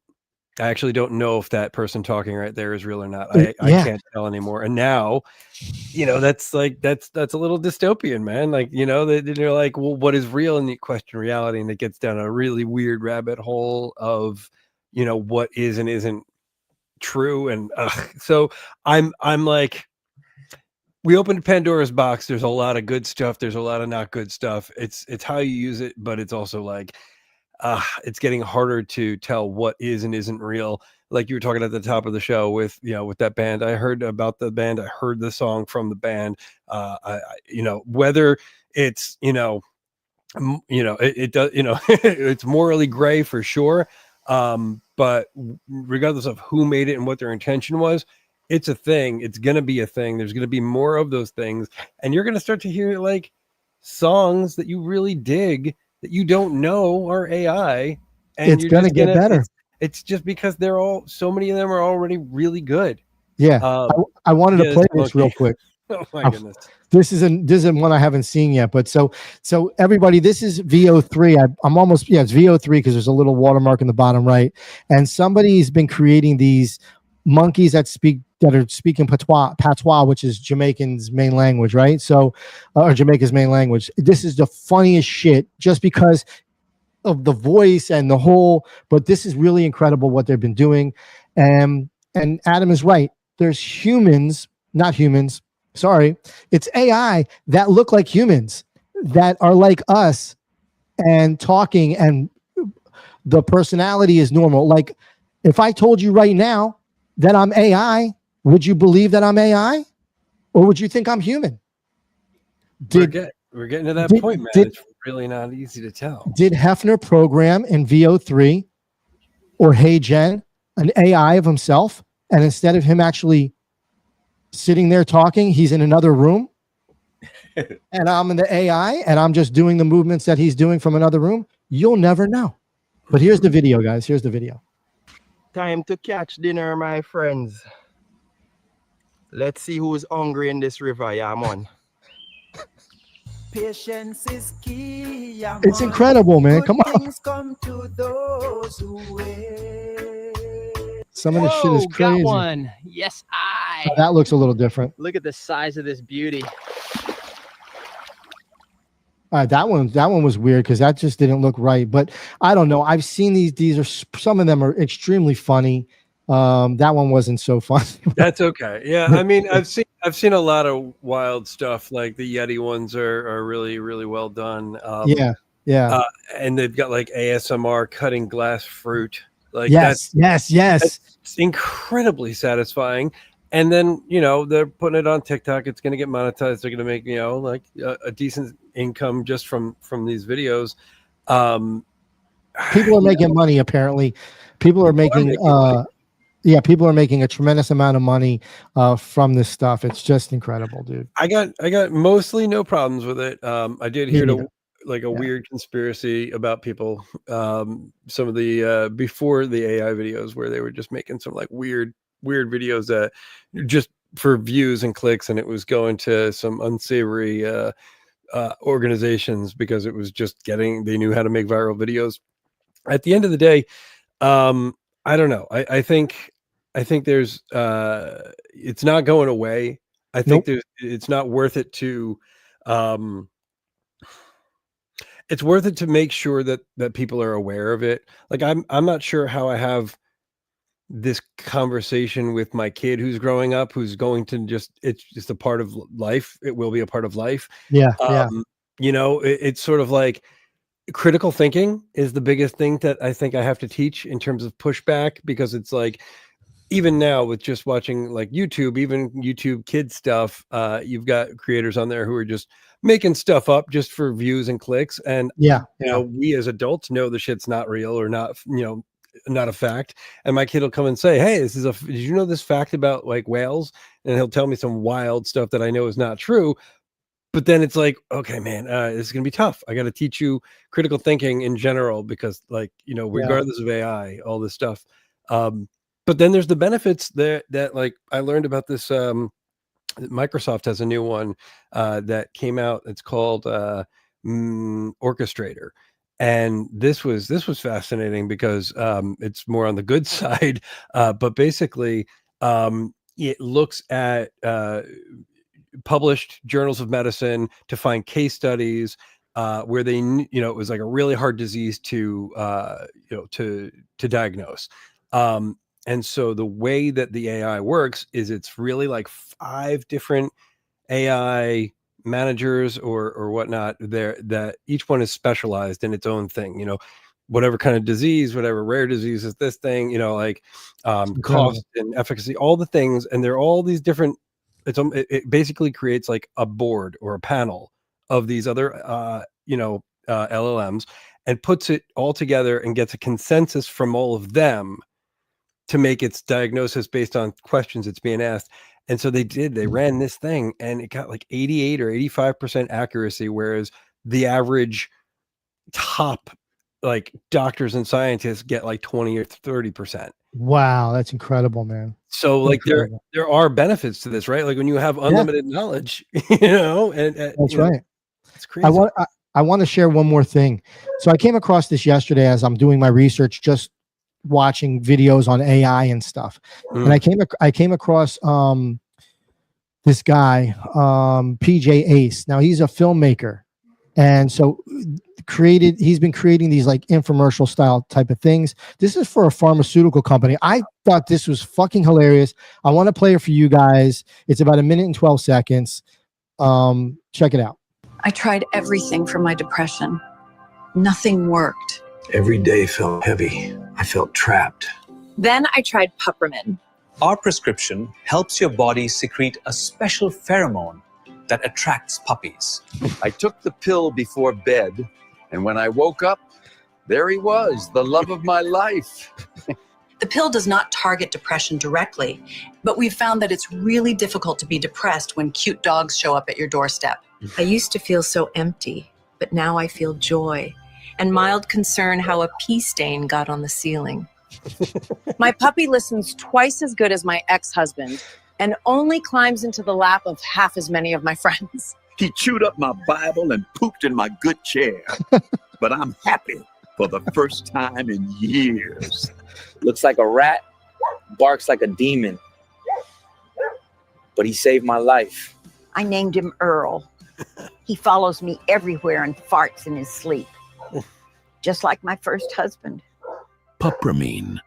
I actually don't know if that person talking right there is real or not. I can't tell anymore. And now, that's a little dystopian, man. Like, they're like, well, what is real? And you question reality, and it gets down a really weird rabbit hole of, what is and isn't true. And so I'm like, we opened Pandora's box. There's a lot of good stuff. There's a lot of not good stuff. It's how you use it, but it's also like, it's getting harder to tell what is and isn't real. Like you were talking at the top of the show with that band. I heard about the band. I heard the song from the band. Whether it's, it does, it's morally gray for sure. But regardless of who made it and what their intention was, it's a thing. It's going to be a thing. There's going to be more of those things. And you're going to start to hear like songs that you really dig that you don't know are AI. And it's going to get better. It's just because so many of them are already really good. Yeah. I wanted to play this real quick. Oh my goodness. This isn't one I haven't seen yet, but so everybody, this is VO3. I'm almost, it's VO3 because there's a little watermark in the bottom right. And somebody's been creating these monkeys that are speaking patois, which is Jamaican's main language, right? So, or Jamaica's main language. This is the funniest shit just because of the voice and the whole, but this is really incredible what they've been doing. And Adam is right. There's it's AI that look like humans, that are like us and talking, and the personality is normal. Like, if I told you right now that I'm AI, would you believe that I'm AI, or would you think I'm human? We're getting to that point, man. It's really not easy to tell. Did Hefner program in VO3 or Hey Gen an AI of himself, and instead of him actually sitting there talking, he's in another room? and I'm in the AI and I'm just doing the movements that he's doing from another room, you'll never know. But here's the video, guys. Here's the video. Time to catch dinner, my friends. Let's see who's hungry in this river. Yeah, man. Patience is key. Yeah, It's man. incredible, man. Good Come on. things come to those who wait. Some of this shit is Whoa, crazy. got one. Yes, I. Oh, that looks a little different. Look at the size of this beauty. All right, that one was weird because that just didn't look right. But I don't know. I've seen these are some of them are extremely funny. That one wasn't so funny. That's okay. Yeah, I mean, I've seen a lot of wild stuff. Like the Yeti ones are really, really well done. Yeah. And they've got like ASMR cutting glass fruit. Like Yes. that's incredibly satisfying. And then, they're putting it on TikTok. It's going to get monetized. They're going to make, like a decent income just from these videos. People are making money, apparently. People are making people are making a tremendous amount of money from this stuff. It's just incredible, dude. I got mostly no problems with it. I did hear a weird conspiracy about people. Some of the before the AI videos where they were just making some like weird videos that just for views and clicks, and it was going to some unsavory organizations because it was just they knew how to make viral videos. At the end of the day, I don't know. I think there's it's not going away. I think it's not worth it to it's worth it to make sure that people are aware of it. Like I'm not sure how I have this conversation with my kid who's growing up, who's going to it's just a part of life. It will be a part of life. Yeah. It's sort of like critical thinking is the biggest thing that I think I have to teach in terms of pushback, because it's like, even now with just watching like YouTube, even YouTube kid stuff, you've got creators on there who are just making stuff up just for views and clicks. And we as adults know the shit's not real or not, not a fact. And my kid will come and say, hey, did you know this fact about like whales? And he'll tell me some wild stuff that I know is not true. But then it's like, okay, man, this is going to be tough. I got to teach you critical thinking in general, because like, regardless of AI, all this stuff. But then there's the benefits that like I learned about this. Microsoft has a new one that came out. It's called Orchestrator. And this was fascinating because it's more on the good side. But basically, it looks at published journals of medicine to find case studies where they, it was like a really hard disease to diagnose. And so the way that the AI works is it's really like 5 different AI managers or whatnot there, that each one is specialized in its own thing, whatever kind of disease, whatever rare disease is this thing, like cost and efficacy, all the things. And they're all these different, it basically creates like a board or a panel of these other, LLMs, and puts it all together and gets a consensus from all of them to make its diagnosis based on questions it's being asked. And so they ran this thing and it got like 88 or 85% accuracy, whereas the average top like doctors and scientists get like 20 or 30%. Wow, that's incredible, man. So like there are benefits to this, right? Like when you have unlimited knowledge, and that's right. It's crazy. I want to share one more thing. So I came across this yesterday as I'm doing my research, just watching videos on AI and stuff. And I came across this guy, PJ Ace. Now he's a filmmaker. And so he's been creating these like infomercial style type of things. This is for a pharmaceutical company. I thought this was fucking hilarious. I want to play it for you guys. It's about 1 minute and 12 seconds. Check it out. I tried everything for my depression. Nothing worked. Every day felt heavy. I felt trapped. Then I tried Puppermin. Our prescription helps your body secrete a special pheromone that attracts puppies. I took the pill before bed, and when I woke up, there he was, the love of my life. The pill does not target depression directly, but we've found that it's really difficult to be depressed when cute dogs show up at your doorstep. I used to feel so empty, but now I feel joy and mild concern how a pee stain got on the ceiling. My puppy listens twice as good as my ex-husband and only climbs into the lap of half as many of my friends. He chewed up my Bible and pooped in my good chair. But I'm happy for the first time in years. Looks like a rat, barks like a demon. But he saved my life. I named him Earl. He follows me everywhere and farts in his sleep. Just like my first husband. Pupramine,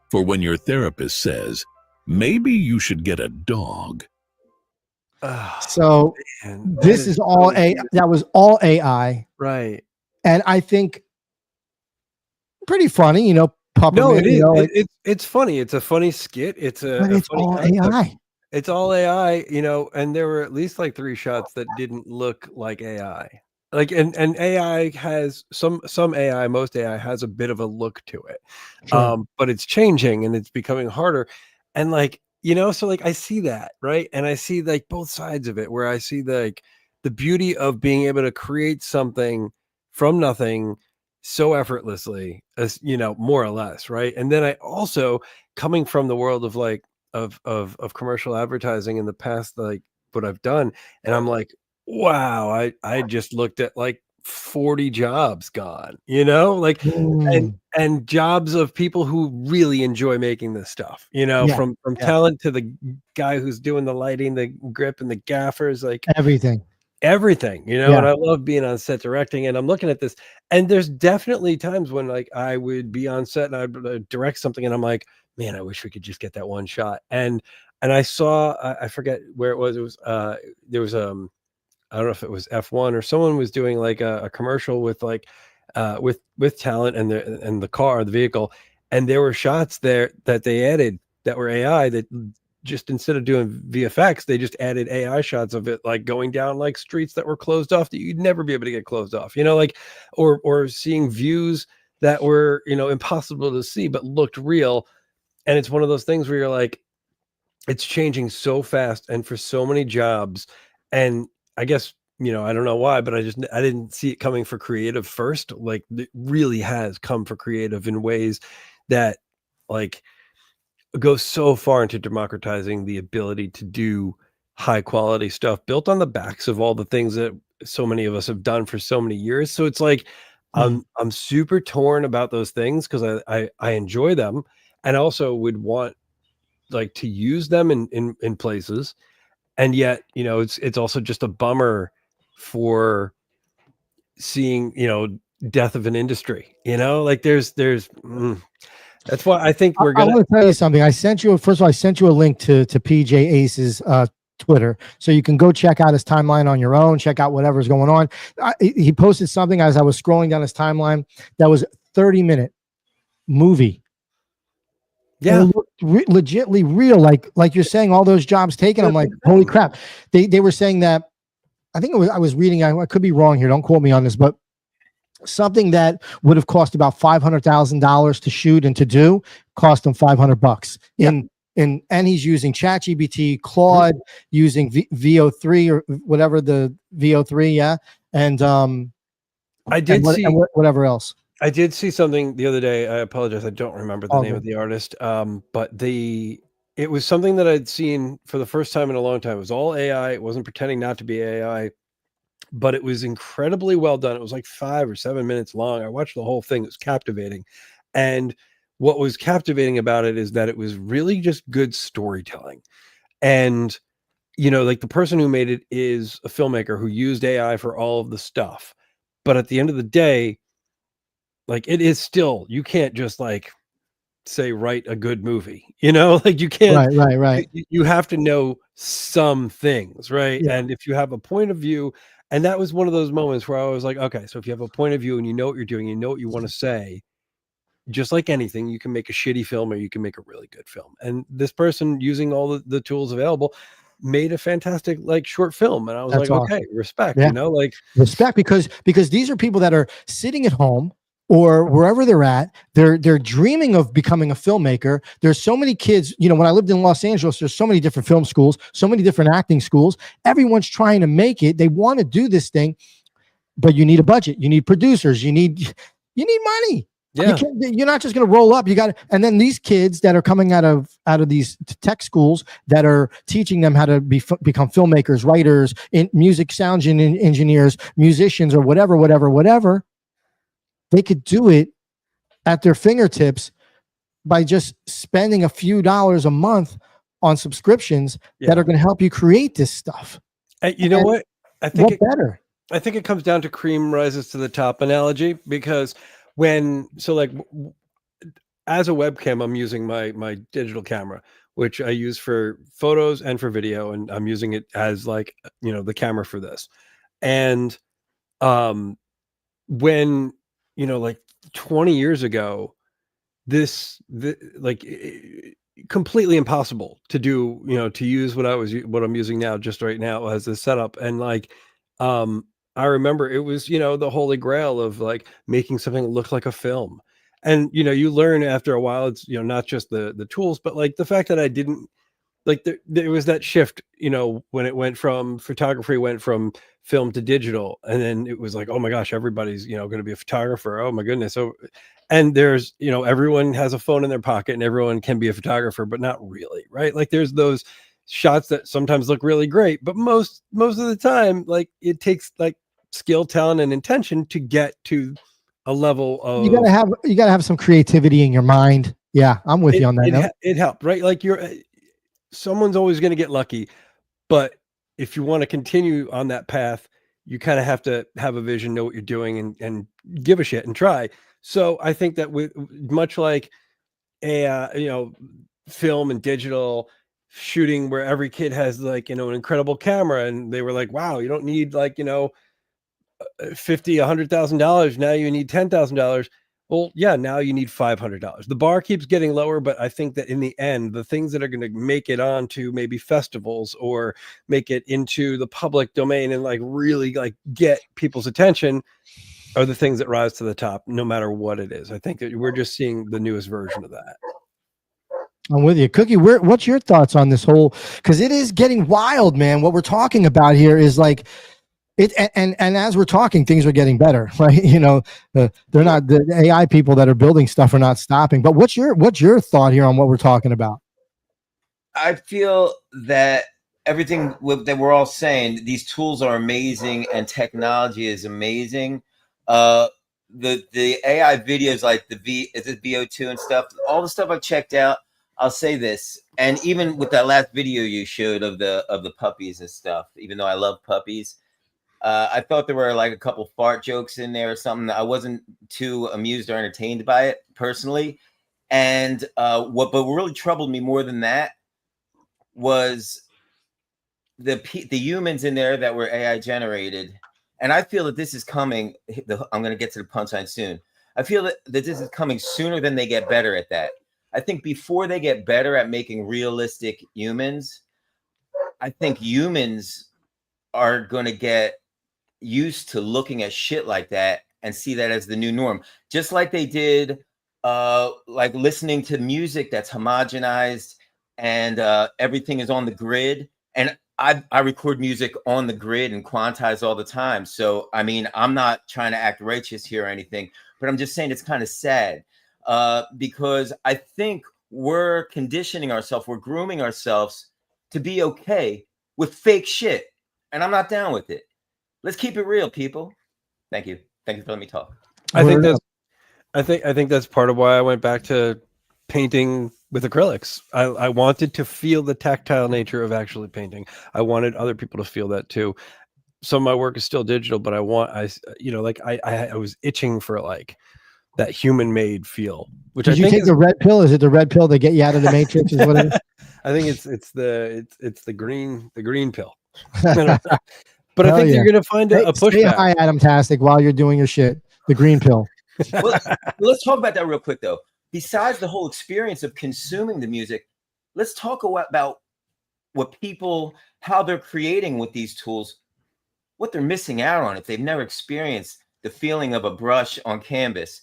for when your therapist says, maybe you should get a dog. So this is all that was all AI. Right. And I think pretty funny, you know, Puppermint. No, it is. You know, It's funny. It's a funny skit. It's it's funny all concept. AI. It's all AI, you know, and there were at least like 3 shots that didn't look like AI. Like and AI has some AI, most AI has a bit of a look to it. Sure. But it's changing and it's becoming harder. And like, you know, so like I see that, right? And I see like both sides of it, where I see like the beauty of being able to create something from nothing so effortlessly, as you know, more or less, right? And then I also, coming from the world of like of commercial advertising in the past, like what I've done, and I'm like, wow, I just looked at like 40 jobs gone, you know, like and jobs of people who really enjoy making this stuff, you know, from talent to the guy who's doing the lighting, the grip, and the gaffers, like everything, you know. And I love being on set directing, and I'm looking at this, and there's definitely times when like I would be on set and I'd direct something and I'm like, man, I wish we could just get that one shot. And I saw, I forget where it was. It was there was I don't know if it was F1 or someone was doing like a commercial with like with talent and the car, the vehicle, and there were shots there that they added that were AI, that just instead of doing VFX, they just added AI shots of it, like going down like streets that were closed off that you'd never be able to get closed off, you know, like or seeing views that were, you know, impossible to see but looked real. And it's one of those things where you're like, it's changing so fast and for so many jobs. And I guess, you know, I don't know why, but I didn't see it coming for creative first. Like it really has come for creative in ways that like go so far into democratizing the ability to do high quality stuff built on the backs of all the things that so many of us have done for so many years. So it's like, I'm super torn about those things because I enjoy them and also would want like to use them in places. And yet, you know, it's also just a bummer for seeing, you know, death of an industry, you know, like that's why I think we're gonna. I want to tell you something. First of all, I sent you a link to PJ Ace's Twitter, so you can go check out his timeline on your own, check out whatever's going on. He posted something as I was scrolling down his timeline that was a 30-minute movie. Yeah, legitimately real, like you're saying, all those jobs taken. I'm like, holy crap. They were saying that, I think I was reading, I could be wrong here, don't quote me on this, but something that would have cost about $500,000 to shoot and to do cost him $500. And he's using ChatGPT, Claude, using VO3 or whatever, the VO3, and I did see whatever else. I did see something the other day. I apologize, I don't remember the name of the artist. But it was something that I'd seen for the first time in a long time. It was all AI. It wasn't pretending not to be AI, but it was incredibly well done. It was like 5 or 7 minutes long. I watched the whole thing. It was captivating. And what was captivating about it is that it was really just good storytelling. And, you know, like the person who made it is a filmmaker who used AI for all of the stuff. But at the end of the day, like it is still, you can't just like say, write a good movie, you know, like you can't, right. You have to know some things, right? Yeah. And if you have a point of view, and that was one of those moments where I was like, okay, so if you have a point of view and you know what you're doing, you know what you want to say, just like anything, you can make a shitty film or you can make a really good film. And this person, using all the tools available, made a fantastic like short film. And I was That's like, awesome. okay, respect, Yeah. you know, like respect, because these are people that are sitting at home or wherever they're at, they're dreaming of becoming a filmmaker. There's so many kids, you know, when I lived in Los Angeles, there's so many different film schools, so many different acting schools. Everyone's trying to make it. They want to do this thing, but you need a budget. You need producers. You need money. Yeah. You're not just going to roll up. You got to, and then these kids that are coming out of these tech schools that are teaching them how to become filmmakers, writers, in music, sound engineers, musicians, or whatever. They could do it at their fingertips by just spending a few dollars a month on subscriptions that are going to help you create this stuff. You know what? I think better. I think it comes down to cream rises to the top analogy, because as a webcam, I'm using my digital camera, which I use for photos and for video, and I'm using it as like, you know, the camera for this. And when, you know, like 20 years ago, completely impossible to do, you know, to use what I'm using now, just right now as a setup. And like, I remember it was, you know, the holy grail of like making something look like a film. And, you know, you learn after a while, it's, you know, not just the tools, but like the fact that I didn't like, there was that shift, you know, when it went from photography, went from film to digital. And then it was like, oh my gosh, everybody's, you know, going to be a photographer. Oh my goodness. So, and there's, you know, everyone has a phone in their pocket and everyone can be a photographer, but not really. Right. Like there's those shots that sometimes look really great, but most of the time, like it takes like skill, talent, and intention to get to a level of, you gotta have some creativity in your mind. Yeah, I'm with you on that. It helped, right? Like someone's always going to get lucky, but if you want to continue on that path, you kind of have to have a vision, know what you're doing, and give a shit and try. So I think that with much like a you know, film and digital shooting, where every kid has like, you know, an incredible camera, and they were like, wow, you don't need like, you know, $100,000. Now you need $10,000. Well, yeah, now you need $500. The bar keeps getting lower, but I think that in the end, the things that are going to make it onto maybe festivals or make it into the public domain and like really like get people's attention are the things that rise to the top, no matter what it is. I think that we're just seeing the newest version of that. I'm with you, Cookie. What's your thoughts on this whole? Because it is getting wild, man. What we're talking about here is like it, and as we're talking, things are getting better, right? You know, they're not, the AI people that are building stuff are not stopping. But what's your thought here on what we're talking about? I feel that everything that we're all saying, these tools are amazing and technology is amazing. The AI videos like is it VO2 and stuff, all the stuff I've checked out, I'll say this, and even with that last video you showed of the puppies and stuff, even though I love puppies, I thought there were like a couple fart jokes in there or something. I wasn't too amused or entertained by it personally. And what really troubled me more than that was the humans in there that were AI generated. And I feel that this is coming. I'm going to get to the punchline soon. I feel that this is coming sooner than they get better at that. I think before they get better at making realistic humans, I think humans are going to get used to looking at shit like that and see that as the new norm, just like they did like listening to music that's homogenized and everything is on the grid. And I record music on the grid and quantize all the time. So I mean, I'm not trying to act righteous here or anything, but I'm just saying it's kind of sad because I think we're conditioning ourselves, we're grooming ourselves to be okay with fake shit, and I'm not down with it. Let's keep it real, people. Thank you. Thank you for letting me talk. I think that's part of why I went back to painting with acrylics. I wanted to feel the tactile nature of actually painting. I wanted other people to feel that too. Some of my work is still digital, but I was itching for like that human made feel. Which Did you take the red pill? Is it the red pill that get you out of the matrix? Is what it is? I think it's the green pill. But I think you're going to find a pushback. Stay high, AdamTastic, while you're doing your shit. The green pill. Well, let's talk about that real quick, though. Besides the whole experience of consuming the music, let's talk about what people, how they're creating with these tools, what they're missing out on if they've never experienced the feeling of a brush on canvas,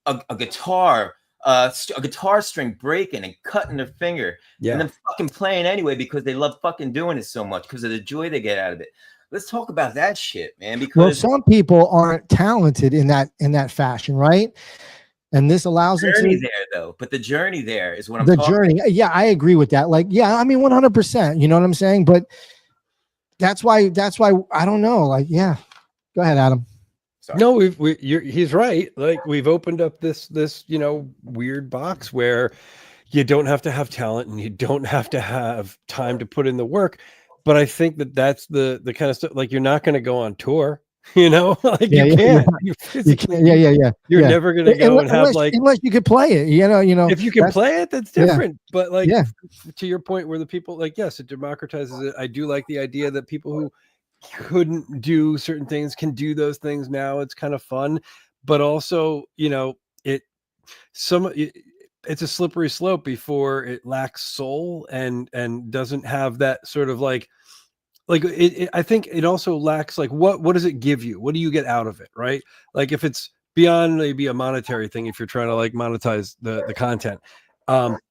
a guitar. A guitar string breaking and cutting their finger, and then fucking playing anyway because they love fucking doing it so much because of the joy they get out of it. Let's talk about that shit, man. Because some people aren't talented in that fashion, right? And this allows them to there though. But the journey there is what I'm the talking journey. about. Yeah, I agree with that. Like, yeah, I mean, 100%. You know what I'm saying? But that's why I don't know. Like, yeah, go ahead, Adam. Sorry. No, he's right. Like we've opened up this weird box where you don't have to have talent and you don't have to have time to put in the work. But I think that's the kind of stuff, like you're not going to go on tour, like you can't. You can't. Yeah. You're never going to go and have unless you could play it, if you can play it, that's different. But like, to your point where the people yes, it democratizes it. I do like the idea that people who couldn't do certain things can do those things now. It's kind of fun, but also it's a slippery slope before it lacks soul and doesn't have that sort of like I think it also lacks what does it give you? What do you get out of it, right? Like if it's beyond maybe a monetary thing, if you're trying to monetize the content,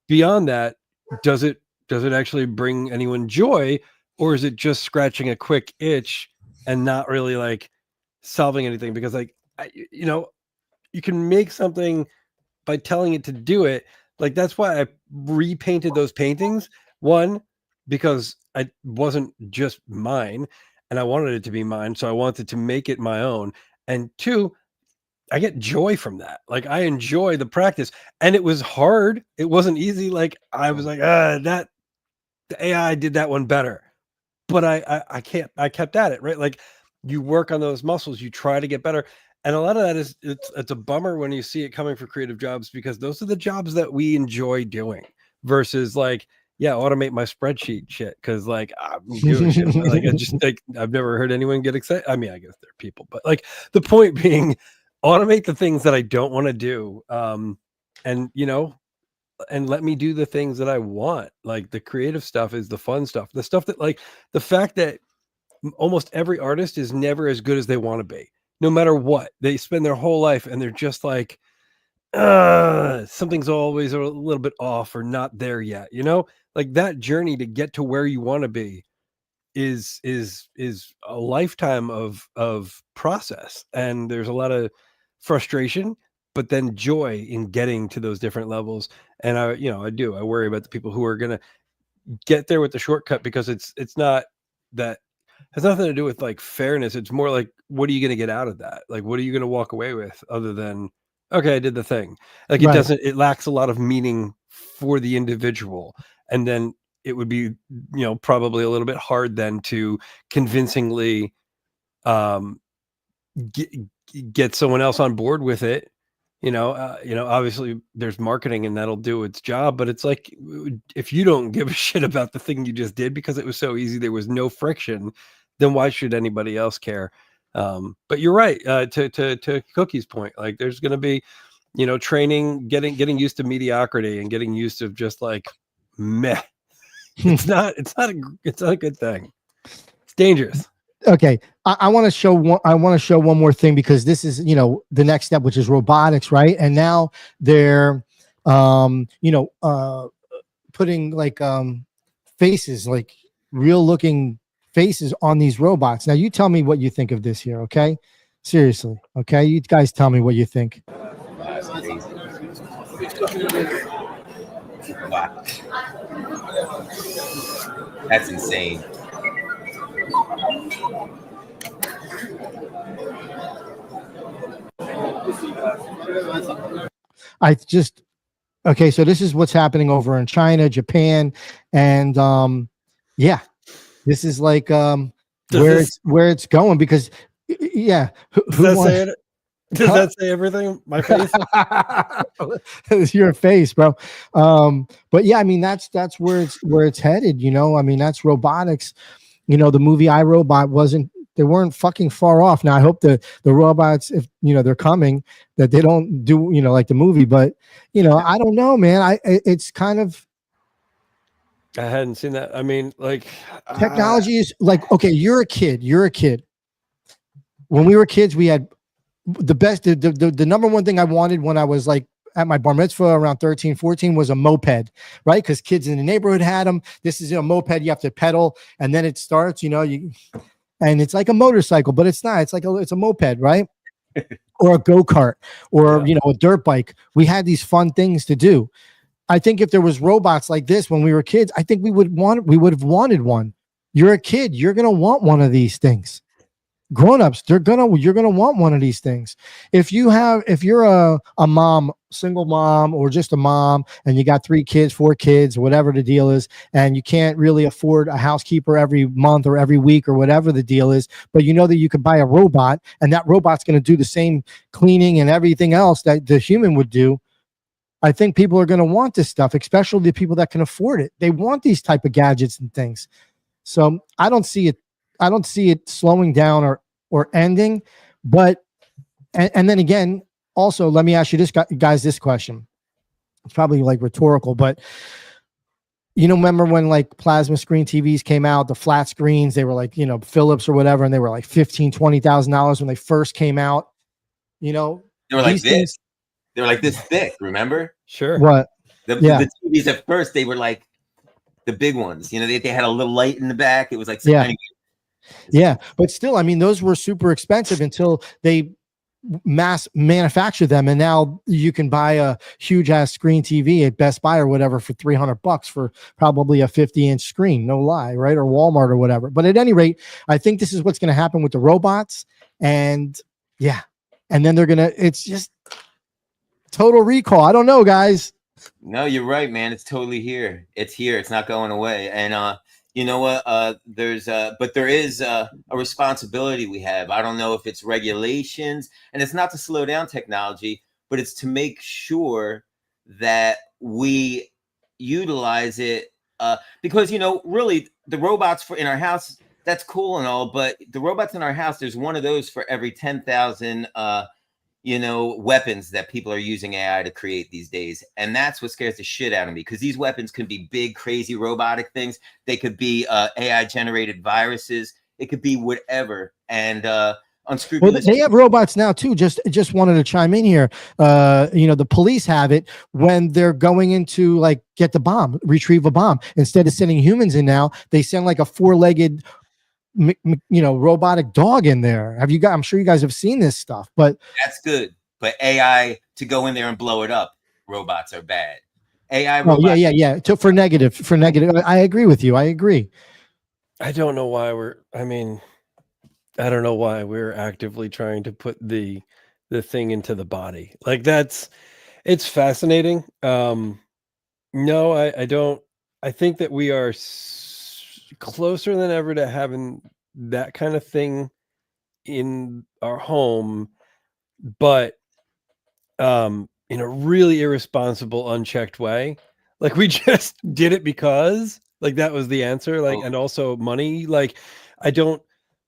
beyond that, does it actually bring anyone joy? Or is it just scratching a quick itch and not really solving anything? Because you can make something by telling it to do it. That's why I repainted those paintings. One, because it wasn't just mine and I wanted it to be mine. So I wanted to make it my own. And two, I get joy from that. I enjoy the practice, and it was hard. It wasn't easy. I was the AI did that one better. But I kept at it, right? You work on those muscles, you try to get better. And a lot of that is it's a bummer when you see it coming for creative jobs, because those are the jobs that we enjoy doing versus automate my spreadsheet shit. Cause I'm doing shit. I've never heard anyone get excited. I mean, I guess there are people, but the point being, automate the things that I don't want to do. And let me do the things that I want. The creative stuff is the fun stuff. The stuff that the fact that almost every artist is never as good as they want to be, no matter what. They spend their whole life and they're just something's always a little bit off or not there yet. That journey to get to where you want to be is a lifetime of process. And there's a lot of frustration, but then joy in getting to those different levels. And I worry about the people who are going to get there with the shortcut, because it's not that has nothing to do with fairness. It's more what are you going to get out of that? What are you going to walk away with other than, okay, I did the thing. Right. It lacks a lot of meaning for the individual. And then it would be, probably a little bit hard then to convincingly get someone else on board with it. Obviously there's marketing and that'll do its job, but it's if you don't give a shit about the thing you just did because it was so easy, there was no friction, then why should anybody else care? But you're right. To Cookie's point, there's going to be, training, getting used to mediocrity and getting used to just meh. It's not a good thing. It's dangerous. Okay, I want to show one more thing, because this is the next step, which is robotics, right? And now they're putting faces, real looking faces on these robots. Now you tell me what you think of this here, okay? Seriously, okay? You guys tell me what you think. That's crazy. Wow. That's insane. Okay, so this is what's happening over in China, Japan, and yeah, this is where it's going, because yeah, does that say everything? My face. It's your face, bro. But yeah, I mean that's where it's headed. I mean that's robotics. The movie iRobot they weren't fucking far off. Now I hope the robots, if they're coming, that they don't do like the movie. But I don't know, man. It's kind of, I hadn't seen that. I mean, technology is okay. You're a kid. When we were kids, we had the number one thing I wanted when I was like at my bar mitzvah around 13, 14 was a moped, right? Because kids in the neighborhood had them. This is a moped you have to pedal and then it starts, and it's like a motorcycle, but it's not. It's a moped, right? Or a go-kart or, a dirt bike. We had these fun things to do. I think if there was robots like this when we were kids, I think we would have wanted one. You're a kid. You're going to want one of these things. Grown-ups, you're gonna want one of these things. If you're a mom, single mom, or just a mom, and you got 3 kids, 4 kids, whatever the deal is, and you can't really afford a housekeeper every month or every week or whatever the deal is, but you know that you could buy a robot and that robot's going to do the same cleaning and everything else that the human would do. I think people are going to want this stuff, especially the people that can afford it. They want these type of gadgets and things. So I don't see it slowing down or ending, but and then again, also let me ask you this, guys, this question. It's probably like rhetorical, but remember when like plasma screen TVs came out, the flat screens, they were like, Philips or whatever, and they were like $15,000-$20,000 when they first came out. They were like this. They were like this thick, remember? Sure. What? The TVs at first, they were like the big ones. They had a little light in the back. It was like yeah, but still, I mean, those were super expensive until they mass manufacture them, and now you can buy a huge ass screen TV at Best Buy or whatever for $300 for probably a 50-inch screen, no lie, right? Or Walmart or whatever. But at any rate, I think this is what's going to happen with the robots, and then it's just total recall. I don't know, guys. No, you're right, man. It's totally here. It's here. It's not going away. And you know what? There is a responsibility we have. I don't know if it's regulations, and it's not to slow down technology, but it's to make sure that we utilize it. Because really, the robots in our house, that's cool and all, but the robots in our house, there's one of those for every 10,000 weapons that people are using AI to create these days. And that's what scares the shit out of me, because these weapons can be big, crazy robotic things. They could be AI generated viruses. It could be whatever. And unscrupulous. Well, they have robots now too. Just wanted to chime in here. The police have it when they're going into like get the bomb, retrieve a bomb. Instead of sending humans in now, they send like a 4-legged robotic dog in there. I'm sure you guys have seen this stuff, but that's good. But AI to go in there and blow it up, robots are bad. AI robots. Oh, yeah. For negative. I agree with you. I agree. I don't know why I don't know why we're actively trying to put the thing into the body. Like it's fascinating. No, I don't. I think that we are closer than ever to having that kind of thing in our home, but in a really irresponsible, unchecked way. Like we just did it because like that was the answer. Like, and also money. Like I don't,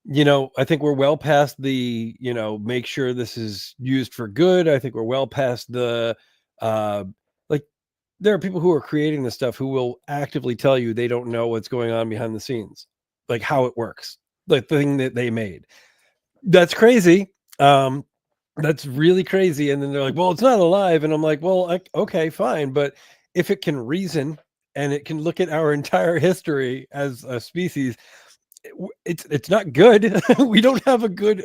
I think we're well past the, make sure this is used for good. I think we're well past the there are people who are creating this stuff who will actively tell you they don't know what's going on behind the scenes, like how it works, like the thing that they made. That's crazy. That's really crazy. And then they're like, well, it's not alive. And I'm like, well, okay, fine. But if it can reason and it can look at our entire history as a species, it's not good. We don't have a good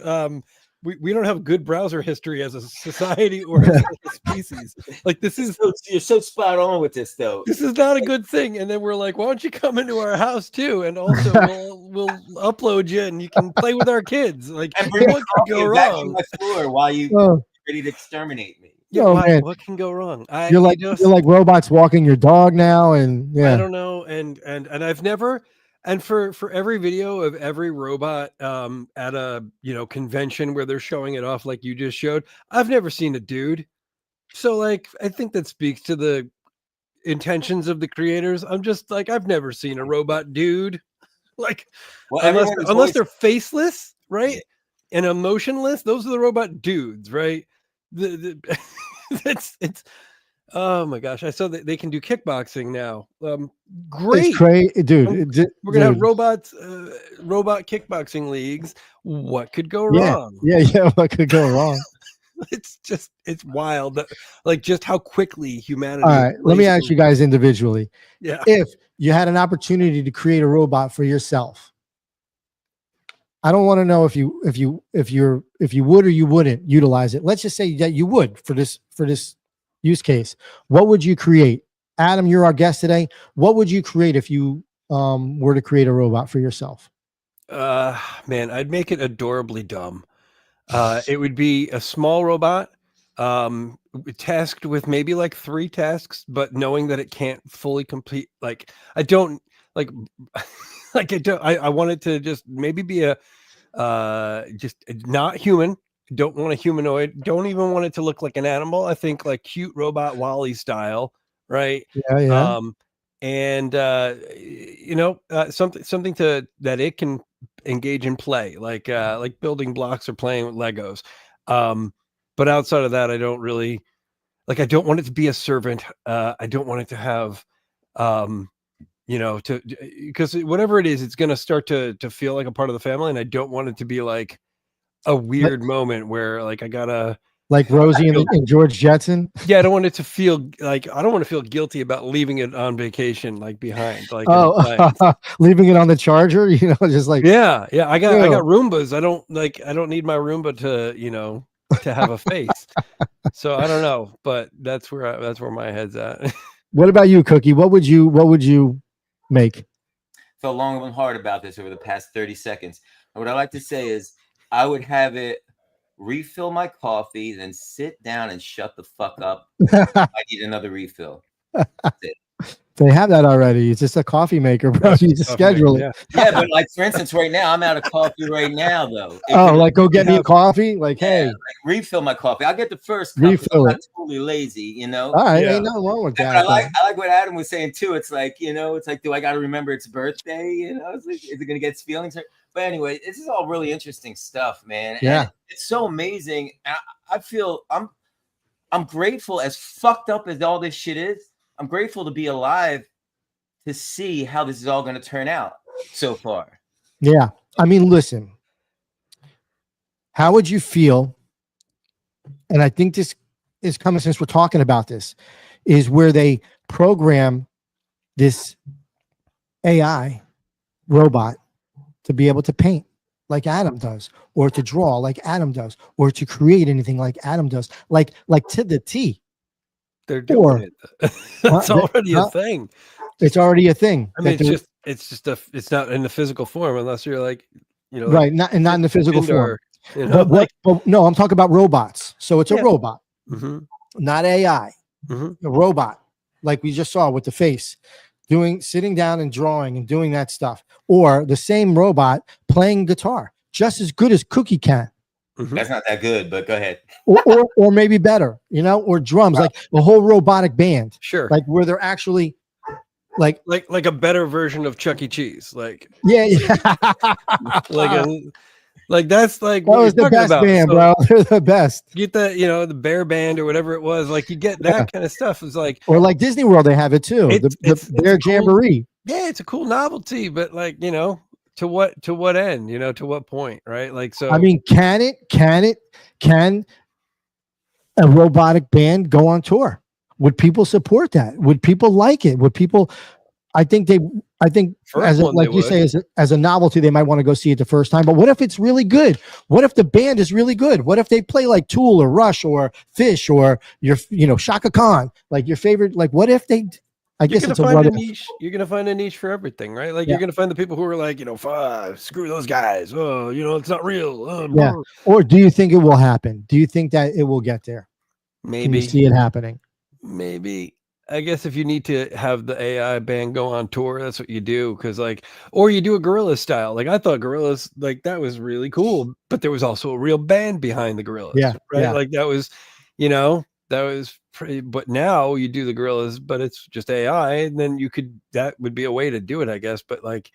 we don't have good browser history as a society or as a species. Like this is you're so spot on with this though. This is not a good thing. And then we're like, why don't you come into our house too? And also we'll upload you and you can play with our kids. Like and bring what can go wrong? My floor while you ready to exterminate me. Yeah, what can go wrong? You're like robots walking your dog now, and I don't know, and I've never. And for every video of every robot at a convention where they're showing it off like you just showed, I've never seen a dude. So like I think that speaks to the intentions of the creators. I'm just like I've never seen a robot dude. Like unless they're faceless, right? And emotionless, those are the robot dudes, right? It's oh my gosh! I saw that they can do kickboxing now. Great, it's crazy, dude. We're gonna have robots, robot kickboxing leagues. What could go wrong? Yeah. What could go wrong? it's wild that, like, just how quickly humanity. All right, let me ask you guys individually. Yeah. If you had an opportunity to create a robot for yourself, I don't want to know if you would or you wouldn't utilize it. Let's just say that you would for this use case. What would you create? Adam, you're our guest today. What would you create if you were to create a robot for yourself? Man, I'd make it adorably dumb. It would be a small robot, tasked with maybe like 3 tasks, but knowing that it can't fully complete. Like, I don't like, I want it to just maybe be a, just not human. Don't want a humanoid. Don't even want it to look like an animal. I think like cute robot Wall-E style, right? Yeah. And something that it can engage in play, like building blocks or playing with Legos. But outside of that, I don't really like. I don't want it to be a servant. I don't want it to have, because whatever it is, it's going to start to feel like a part of the family, and I don't want it to be like a weird moment where like I gotta. Like Rosie and George Jetson. Yeah, I don't want it to feel like I don't want to feel guilty about leaving it on vacation, like behind, like leaving it on the charger, just like yeah. I got Roombas. I don't need my Roomba to have a face. So I don't know, but that's where my head's at. What about you, Cookie? What would you make? Felt long and hard about this over the past 30 seconds. And what I like to say is I would have it refill my coffee, then sit down and shut the fuck up. I need another refill. That's it. They have that already. It's just a coffee maker, bro. You just schedule it. Yeah, but like for instance, right now I'm out of coffee right now, though. Like go get me a coffee. Like, hey, like refill my coffee. I'll get the first cup. Refill it. I'm totally lazy, All right, ain't nothing wrong with that. I like what Adam was saying too. It's like do I got to remember its birthday? It's like, is it gonna get its feelings hurt? But anyway, this is all really interesting stuff, man. Yeah, and it's so amazing. I feel I'm grateful, as fucked up as all this shit is. I'm grateful to be alive to see how this is all going to turn out so far. Yeah. I mean, listen, how would you feel? And I think this is coming since we're talking about this, is where they program this AI robot to be able to paint like Adam does, or to draw like Adam does, or to create anything like Adam does, like to the T. They're doing it. It's already a thing. It's already a thing. I mean, it's not in the physical form unless you're like, right. Not in the physical form. But no, I'm talking about robots. So it's a robot, not AI, a robot. Like we just saw with the face sitting down and drawing and doing that stuff, or the same robot playing guitar just as good as Cookie can. That's not that good, but go ahead. or maybe better, or drums, like a whole robotic band. Sure. Like where they're actually like a better version of Chuck E. Cheese. Like, yeah. That's like that was the best band, bro. They're the best. Get that, the Bear Band or whatever it was. Like you get that kind of stuff. It's like, or like Disney World, they have it too. The Bear Jamboree. Yeah, it's a cool novelty, but like, to what end, to what point, right? Like, so I mean, can a robotic band go on tour? Would people support that? Would people like it? Would people? I think as a novelty, they might want to go see it the first time. But what if it's really good? What if the band is really good? What if they play like Tool or Rush or Fish or your Shaka Khan, like your favorite? Like, what if they? I guess it's a niche. You're gonna find a niche for everything, right? Like you're gonna find the people who are like, screw those guys. Oh, it's not real. Yeah. Or do you think it will happen? Do you think that it will get there? Maybe. Can you see it happening? Maybe. I guess if you need to have the AI band go on tour, that's what you do. Because or you do a Gorillaz style. Like I thought Gorillaz, like that was really cool, but there was also a real band behind the Gorillaz. Yeah. Right. Yeah. Like that was, that was pretty. But now you do the Gorillaz, but it's just AI, and then that would be a way to do it, I guess. But like,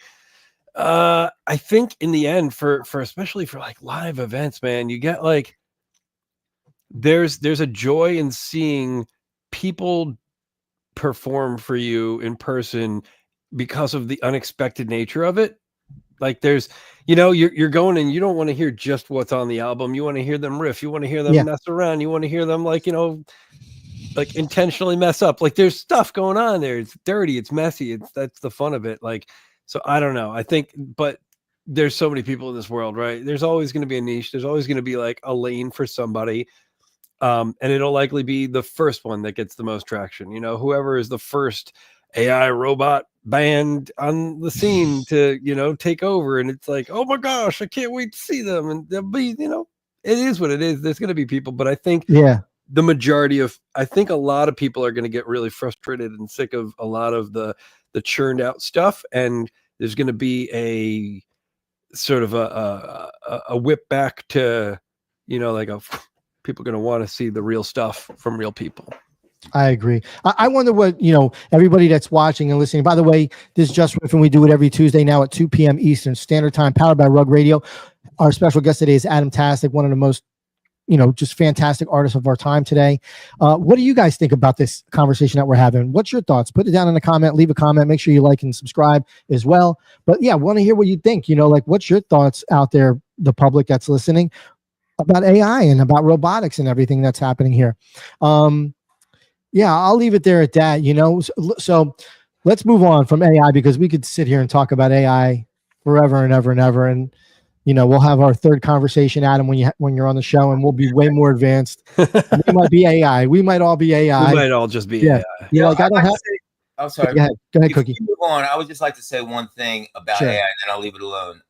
I think in the end, for especially for like live events, man, you get like, there's a joy in seeing people perform for you in person because of the unexpected nature of it. Like there's, you're going and you don't want to hear just what's on the album. You want to hear them riff. You want to hear them mess around. You want to hear them like intentionally mess up. Like there's stuff going on there. It's dirty. It's messy. That's the fun of it. Like, so I don't know. I think, but there's so many people in this world, right? There's always going to be a niche. There's always going to be like a lane for somebody. And it'll likely be the first one that gets the most traction. Whoever is the first AI robot band on the scene to, take over. And it's like, oh my gosh, I can't wait to see them. And they'll be, it is what it is. There's going to be people, but I think the majority of, I think a lot of people are going to get really frustrated and sick of a lot of the churned out stuff. And there's going to be a sort of a whip back to, people are going to want to see the real stuff from real people. I agree. I wonder what, everybody that's watching and listening, by the way, this is Jus Riffin. We do it every Tuesday now at 2 p.m. Eastern Standard Time, powered by Rug Radio. Our special guest today is AdamTastic, one of the most, just fantastic artists of our time today. What do you guys think about this conversation that we're having? What's your thoughts? Put it down in the comment, leave a comment, make sure you like and subscribe as well. But yeah, want to hear what you think, what's your thoughts out there, the public that's listening, about AI and about robotics and everything that's happening here. Yeah, I'll leave it there at that, So let's move on from AI, because we could sit here and talk about AI forever and ever and ever. And, we'll have our third conversation, Adam, when you're on the show, and we'll be way more advanced. We might be AI. We might all be AI. We might all just be AI. I'm sorry. Go ahead, Cookie. Move on. I would just like to say one thing about AI, and then I'll leave it alone.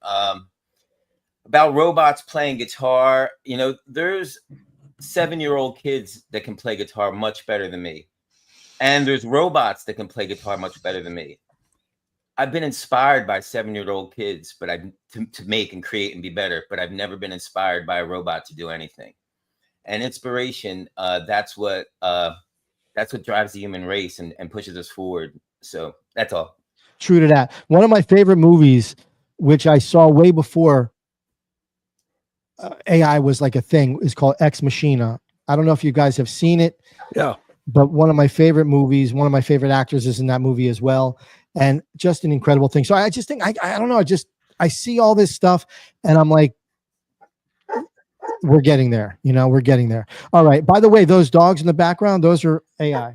About robots playing guitar, there's 7-year-old kids that can play guitar much better than me. And there's robots that can play guitar much better than me. I've been inspired by 7-year-old kids, but to make and create and be better, but I've never been inspired by a robot to do anything. And inspiration, that's what drives the human race and pushes us forward. So that's all. True to that. One of my favorite movies, which I saw way before AI was like a thing, is called Ex Machina. I don't know if you guys have seen it. Yeah. But one of my favorite movies, one of my favorite actors is in that movie as well. And just an incredible thing. So I just think, I don't know, I see all this stuff and I'm like, we're getting there, we're getting there. All right. By the way, those dogs in the background, those are AI.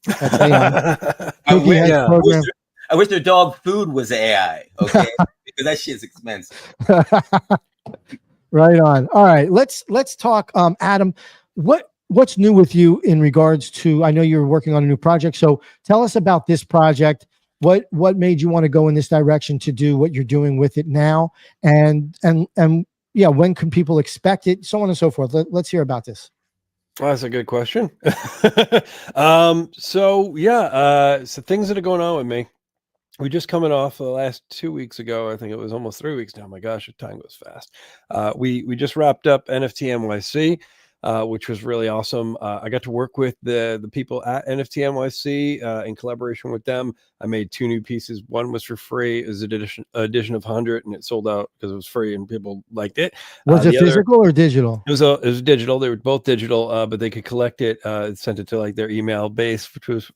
That's AI. I wish their dog food was AI. Okay. Because that shit's expensive. Right on. All right. Let's talk. Adam, what's new with you in regards to, I know you're working on a new project. So tell us about this project. What made you want to go in this direction to do what you're doing with it now? And yeah, when can people expect it? So on and so forth. Let's hear about this. Well, that's a good question. So things that are going on with me. We just coming off the last 2 weeks ago. I think it was almost 3 weeks now. My gosh, the time goes fast. We just wrapped up NFT NYC, which was really awesome. I got to work with the people at NFT NYC in collaboration with them. I made 2 new pieces. One was for free. It was an edition of 100, and it sold out because it was free and people liked it. Was it physical or digital? It was digital. They were both digital, but they could collect it, sent it to like their email base,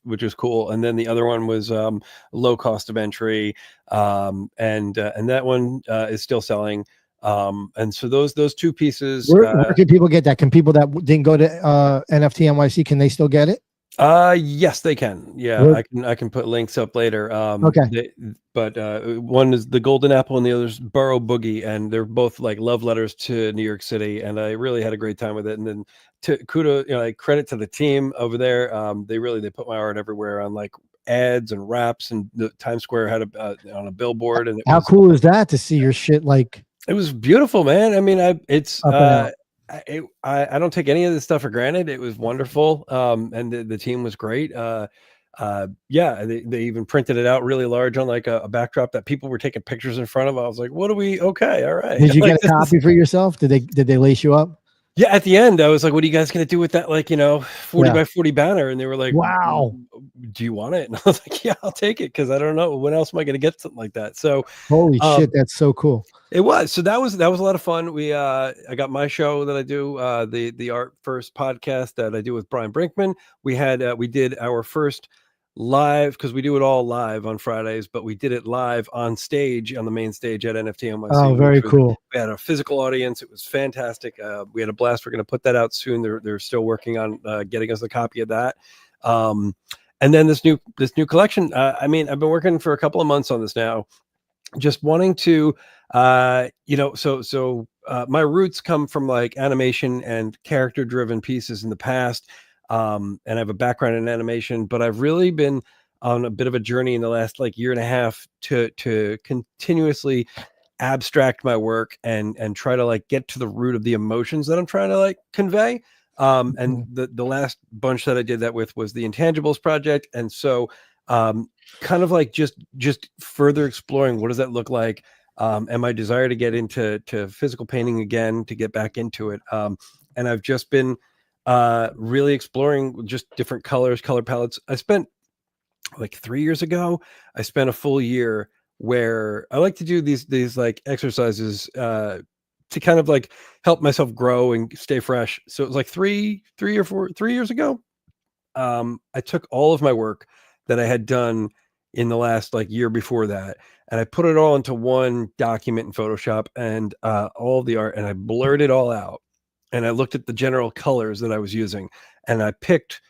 which was cool. And then the other one was low cost of entry, and that one is still selling. And so those 2 pieces. Where can people get that? Can people that didn't go to NFT NYC, can they still get it? Yes, they can. Yeah, I can put links up later. Okay. But one is the Golden Apple and the other's Burrow Boogie, and they're both like love letters to New York City. And I really had a great time with it. And then credit to the team over there. They put my art everywhere on like ads and wraps, and the Times Square had on a billboard. And how cool is that to see your shit like? It was beautiful, man. I mean, I don't take any of this stuff for granted. It was wonderful. And the team was great. They even printed it out really large on like a backdrop that people were taking pictures in front of. I was like, okay, all right. Did you get a copy for yourself? Did they lace you up? Yeah, at the end, I was like, what are you guys going to do with that, 40 by 40 banner? And they were like, wow, do you want it? And I was like, yeah, I'll take it, because I don't know. When else am I going to get something like that? So holy shit, that's so cool. It was. So that was a lot of fun. I got my show that I do, the Art First podcast that I do with Brian Brinkman. We did our first live, because we do it all live on Fridays, but we did it live on stage, on the main stage at NFT NYC. Oh, very cool. We had a physical audience. It was fantastic. We had a blast. We're going to put that out soon. They're still working on getting us a copy of that. And then this new collection. I mean, I've been working for a couple of months on this now, just wanting to, my roots come from like animation and character driven pieces in the past. And I have a background in animation, but I've really been on a bit of a journey in the last like year and a half to continuously abstract my work and try to like get to the root of the emotions that I'm trying to like convey. And the last bunch that I did that with was the Intangibles project. And so, kind of like just further exploring what does that look like, and my desire to get into physical painting again, to get back into it. And I've just been really exploring just different colors, color palettes. I spent like 3 years ago, I spent a full year where I like to do these like exercises to kind of like help myself grow and stay fresh. So it was like 3 years ago. I took all of my work that I had done in the last like year before that, and I put it all into one document in Photoshop and all of the art, and I blurred it all out. And I looked at the general colors that I was using, and I picked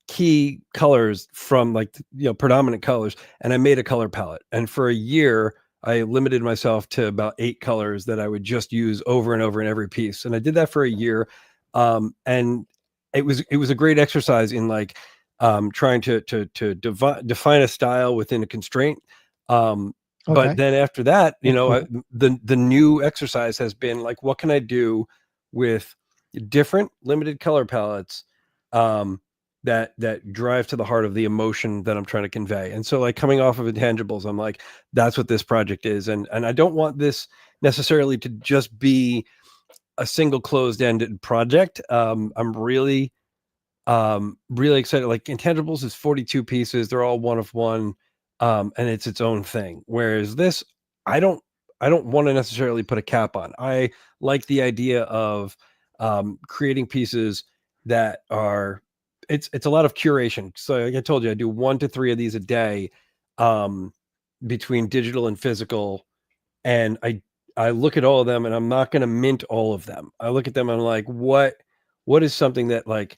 key colors from like, predominant colors, and I made a color palette. And for a year, I limited myself to about 8 colors that I would just use over and over in every piece. And I did that for a year. And it was a great exercise in like trying to define a style within a constraint. But then after that, the new exercise has been like, what can I do with different limited color palettes that drive to the heart of the emotion that I'm trying to convey. And so like coming off of Intangibles, I'm like, that's what this project is. And I don't want this necessarily to just be a single closed-ended project. I'm really excited. Like Intangibles is 42 pieces. They're all one of one. And it's its own thing. Whereas this, I don't want to necessarily put a cap on. I like the idea of creating pieces that are, it's a lot of curation. So like I told you, I do 1 to 3 of these a day, between digital and physical. And I look at all of them, and I'm not going to mint all of them. I look at them and I'm like, what is something that like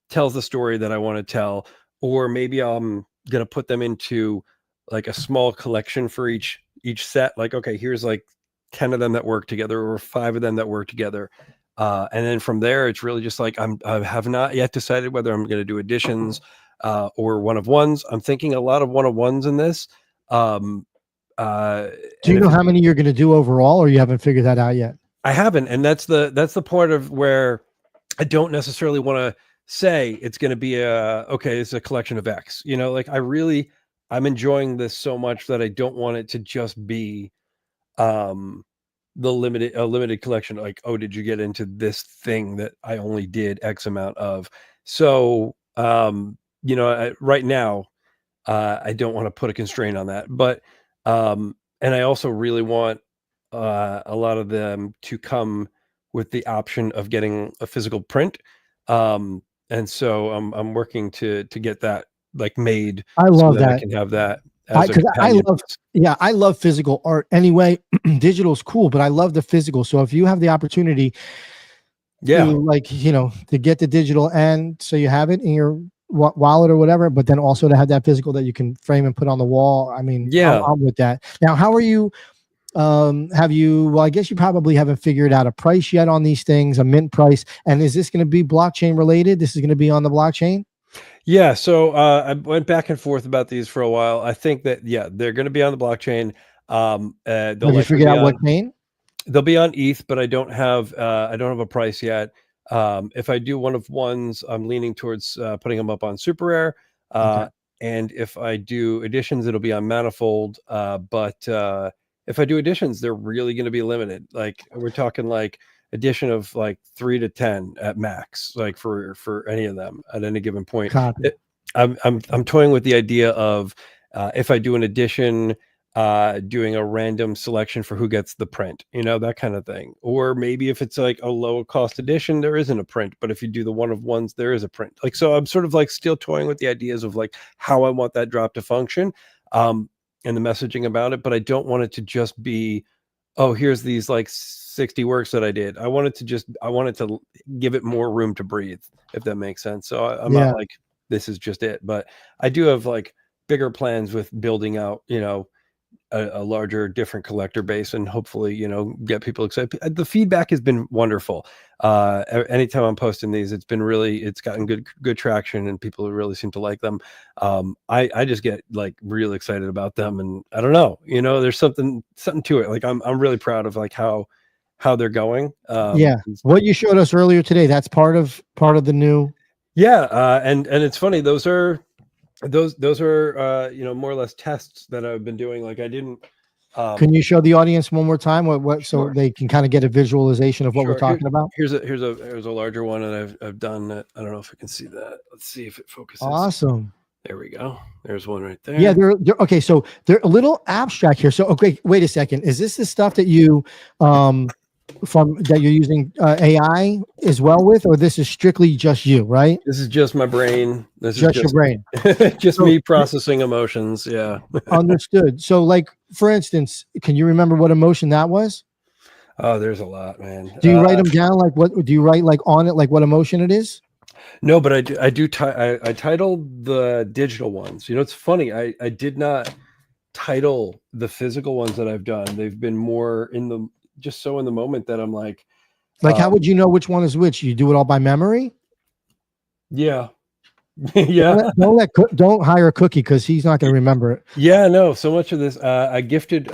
tells the story that I want to tell? Or maybe I'm going to put them into like a small collection for each set. Like, okay, here's like 10 of them that work together, or 5 of them that work together. And then from there, it's really just like, I have not yet decided whether I'm going to do editions or one of ones. I'm thinking a lot of one of ones in this. Do you know how many you're going to do overall, or you haven't figured that out yet? I haven't. And that's the part of where I don't necessarily want to say it's going to be it's a collection of X, like I'm enjoying this so much that I don't want it to just be a limited collection. Like, oh, did you get into this thing that I only did X amount of? So, right now, I don't want to put a constraint on that, but, and I also really want, a lot of them to come with the option of getting a physical print. And so I'm working to get that like made. I love so that. I can have that. I love physical art anyway. Digital is cool, but I love the physical. So if you have the opportunity to get the digital, and so you have it in your wallet or whatever, but then also to have that physical that you can frame and put on the wall. I mean, I'm with that. Now, how are you? I guess you probably haven't figured out a price yet on these things, a mint price. And is this going to be blockchain related? This is going to be on the blockchain? Yeah. So I went back and forth about these for a while. I think that, they're going to be on the blockchain. Have you figured out what chain? They'll be on ETH, but I don't have a price yet. If I do one of ones, I'm leaning towards putting them up on Super Rare. And if I do editions, it'll be on Manifold. But if I do editions, they're really going to be limited. Like we're talking like edition of like 3 to 10 at max, like for any of them at any given point. I'm toying with the idea of if I do an edition, doing a random selection for who gets the print, that kind of thing. Or maybe if it's like a low cost edition, there isn't a print, but if you do the one of ones, there is a print. Like, so I'm sort of like still toying with the ideas of like how I want that drop to function, and the messaging about it, but I don't want it to just be, oh, here's these like 60 works that I did. I wanted to give it more room to breathe, if that makes sense. So I'm not like, this is just it, but I do have like bigger plans with building out, a larger, different collector base, and hopefully, get people excited. The feedback has been wonderful. Anytime I'm posting these, it's gotten good traction, and people really seem to like them. I just get like real excited about them, and I don't know, there's something to it. Like I'm really proud of like how they're going. What you showed us earlier today, that's part of the new. And it's funny, those are more or less tests that I've been doing. Like I didn't Can you show the audience one more time what so they can kind of get a visualization of what we're talking about? Here's a larger one, and I've done it. I don't know if I can see that. Let's see if it focuses. Awesome. There we go. There's one right there. Yeah, they're okay. So they're a little abstract here. So okay, wait a second. Is this the stuff that you you're using AI as well with, or this is strictly just you, right? This is just my brain. This just is your brain. Just me processing emotions. Yeah. Understood. So like, for instance, can you remember what emotion that was? Oh, there's a lot, man. Do you write them down? Like, what do you write like on it? Like what emotion it is? No, but I titled the digital ones. It's funny. I did not title the physical ones that I've done. They've been more in the moment that I'm like, how would you know which one is which? You do it all by memory? Yeah. Yeah. Don't hire a cookie, because he's not going to remember it. Yeah, no. So much of this, I gifted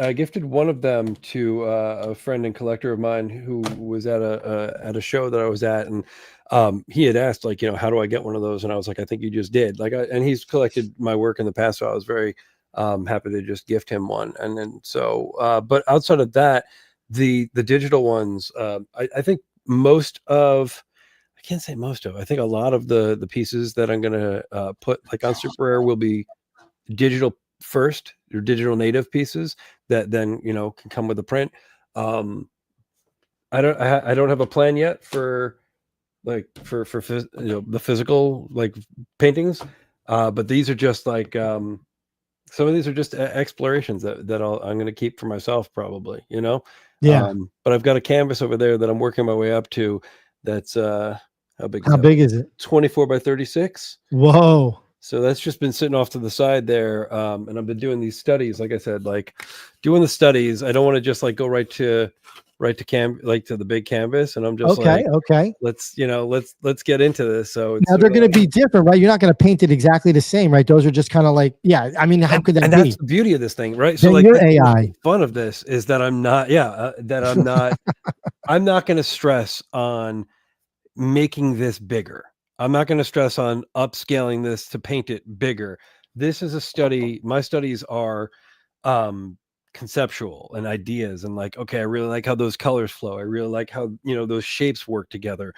one of them to a friend and collector of mine who was at a show that I was at, and he had asked, like, how do I get one of those? And I was like, I think you just did. Like, and he's collected my work in the past, so I was very happy to just gift him one. And then but outside of that, the digital ones, I think I think a lot of the pieces that I'm gonna put like on Super Rare will be digital first, or digital native pieces that then can come with a print. I don't have a plan yet for the physical like paintings, but these are just like some of these are just explorations that I'm going to keep for myself, probably. But I've got a canvas over there that I'm working my way up to. That's how big is it? 24 by 36. Whoa. So that's just been sitting off to the side there. And I've been doing these studies, like I said, like doing the studies. I don't want to just like go right to the big canvas. And I'm just okay. Let's get into this. So now they're going to be different, right? You're not going to paint it exactly the same, right? Those are just kind of like, I mean, how could that be? That's the beauty of this thing, right? So then like your AI. Fun of this is that I'm not, I'm not going to stress on making this bigger. I'm not going to stress on upscaling this to paint it bigger. This is a study. My studies are conceptual and ideas, and like, okay, I really like how those colors flow. I really like how those shapes work together.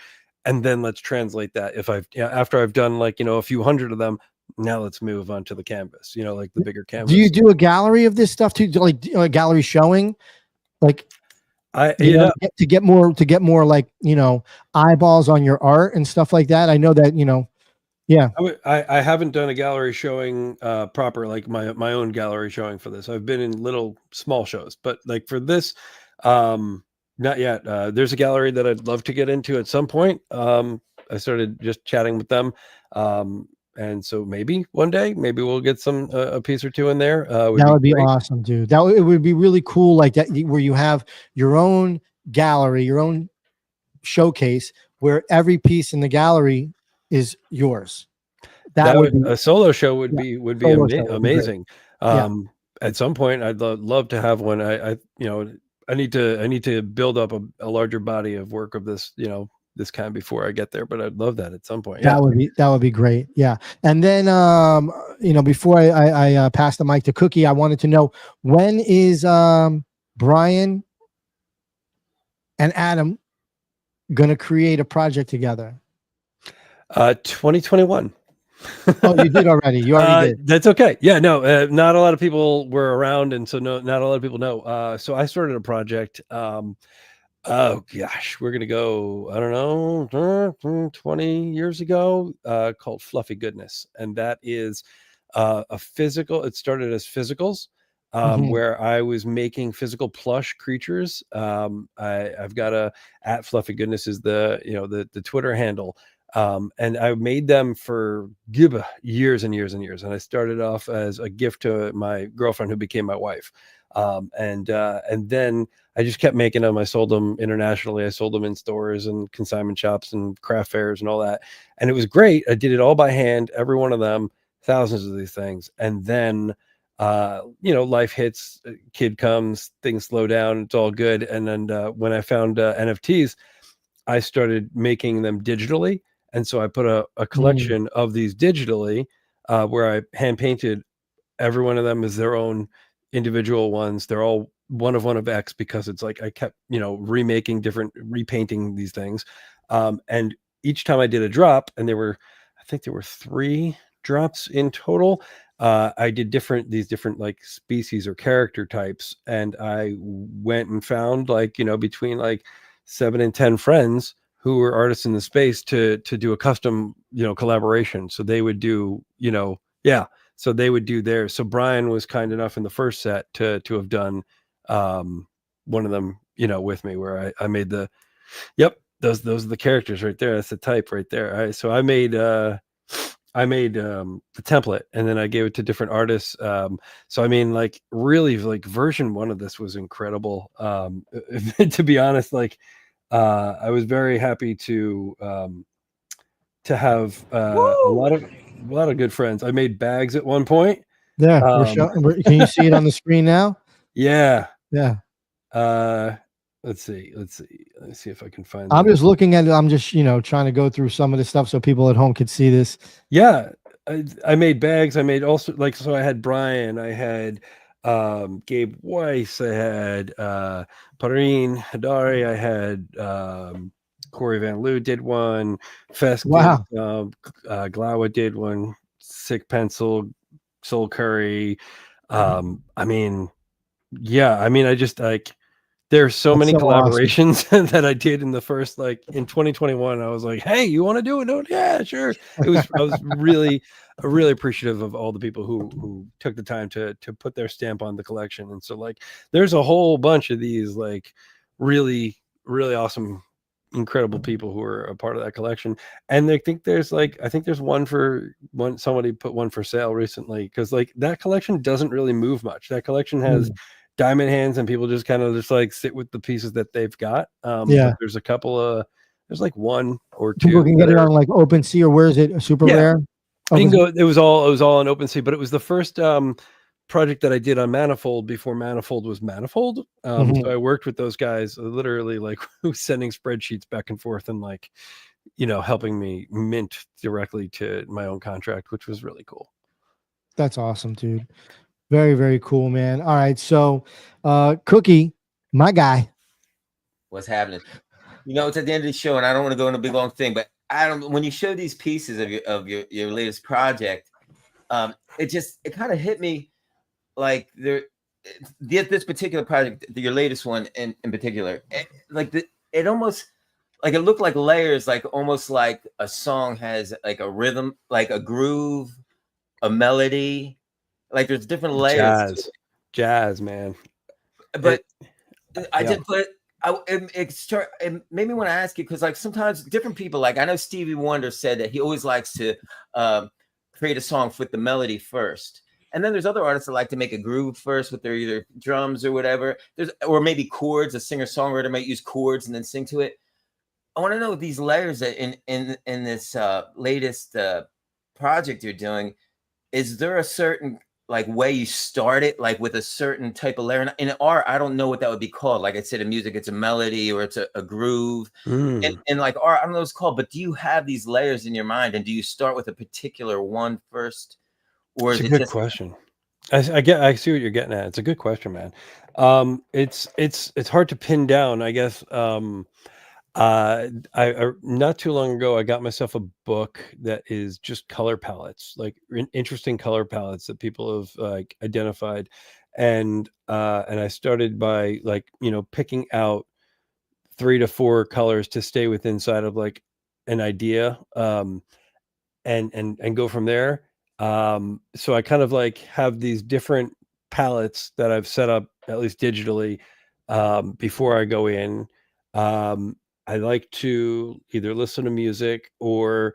And then let's translate that. After I've done like a few hundred of them, now let's move on to the canvas. Like the bigger canvas. Do you do a gallery of this stuff too? Like a gallery showing, like? To get more like eyeballs on your art and stuff like that. I know that I haven't done a gallery showing proper, like my own gallery showing for this. I've been in little small shows, but like for this, not yet. There's a gallery that I'd love to get into at some point. I started just chatting with them, and so maybe one day, maybe we'll get some a piece or two in there. That would be awesome, dude. It would be really cool, like that, where you have your own gallery, your own showcase, where every piece in the gallery is yours. That would be, a solo show would be amazing. At some point, I'd love to have one. I need to build up a larger body of work of this, this kind before I get there, but I'd love that at some point. That would be great. Yeah. And then before I pass the mic to Cookie, I wanted to know, when is Brian and Adam gonna create a project together? 2021. Oh, you did already. You already did. That's okay. Yeah, no, not a lot of people were around, and so not a lot of people know. So I started a project. Oh gosh, we're gonna go, I don't know, 20 years ago, called Fluffy Goodness. And that is a physical, it started as physicals, where I was making physical plush creatures. I've got at Fluffy Goodness is the Twitter handle. And I made them for years and years and years. And I started off as a gift to my girlfriend who became my wife. And then I just kept making them. I sold them internationally. I sold them in stores and consignment shops and craft fairs and all that. And it was great. I did it all by hand, every one of them, thousands of these things. And then, life hits, kid comes, things slow down. It's all good. And then when I found NFTs, I started making them digitally. And so I put a collection of these digitally, where I hand painted every one of them as their own individual ones. They're all one of X, because it's like I kept, repainting these things. And each time I did a drop, and I think there were 3 drops in total. I did these different like species or character types. And I went and found between 7 and 10 friends who were artists in the space to do a custom, collaboration. So they would do, so they would do theirs. So Brian was kind enough in the first set to have done one of them, with me, where I made those are the characters right there. That's the type right there. All right. So I made the template, and then I gave it to different artists. So I mean, really, version 1 of this was incredible. To be honest, I was very happy to have a lot of good friends. I made bags at one point. Yeah, can you see it on the screen now? Yeah. Yeah. Let's see if I can find. I'm just looking at it. I'm just trying to go through some of the stuff so people at home could see this. Yeah, I made bags. I made also so I had Brian. I had Gabe Weiss. I had Pareen Hadari. I had Corey Van Loo did one. Fesk Wow. did, Glawa did one. Sick Pencil, Soul Curry. I mean, yeah. I mean, I just there's so many collaborations awesome. That I did in the first in 2021. I was like, hey, you want to do it? No, yeah, sure. I was really appreciative of all the people who took the time to put their stamp on the collection. And so there's a whole bunch of these really, really awesome, incredible people who are a part of that collection. And I think there's somebody put one for sale recently, because that collection doesn't really move much. That collection has diamond hands, and people just kind of sit with the pieces that they've got. But there's a couple of, there's 1 or 2. People can get it on OpenSea, or where is it? Super rare. You can go. It was all on OpenSea, but it was the first project that I did on Manifold before Manifold was Manifold. So I worked with those guys, literally sending spreadsheets back and forth, and helping me mint directly to my own contract, which was really cool. That's awesome, dude. Very, very cool, man. All right. So Cookie, my guy. What's happening? It's at the end of the show, and I don't want to go into a big long thing, but when you show these pieces of your latest project, it kind of hit me this particular project, your latest one in particular, it almost it looked like layers, almost like a song has a rhythm, a groove, a melody. There's different layers. Jazz, man. But I did put. It made me want to ask you, because sometimes different people, I know Stevie Wonder said that he always likes to create a song with the melody first, and then there's other artists that like to make a groove first with their either drums or whatever. Or maybe chords. A singer-songwriter might use chords and then sing to it. I want to know these layers that in this latest project you're doing. Is there a certain way you start it, with a certain type of layer? In art, I don't know what that would be called. Like I said, in music, it's a melody or it's a groove. And art, I don't know what it's called, but do you have these layers in your mind, and do you start with a particular one first? Or it's a good question. I see what you're getting at. It's a good question, man. It's hard to pin down, I guess. I not too long ago, I got myself a book that is just color palettes, like interesting color palettes that people have like identified, and I started by like picking out 3 to 4 colors to stay within inside of like an idea, and go from there. So I kind of like have these different palettes that I've set up at least digitally before I go in. I like to either listen to music or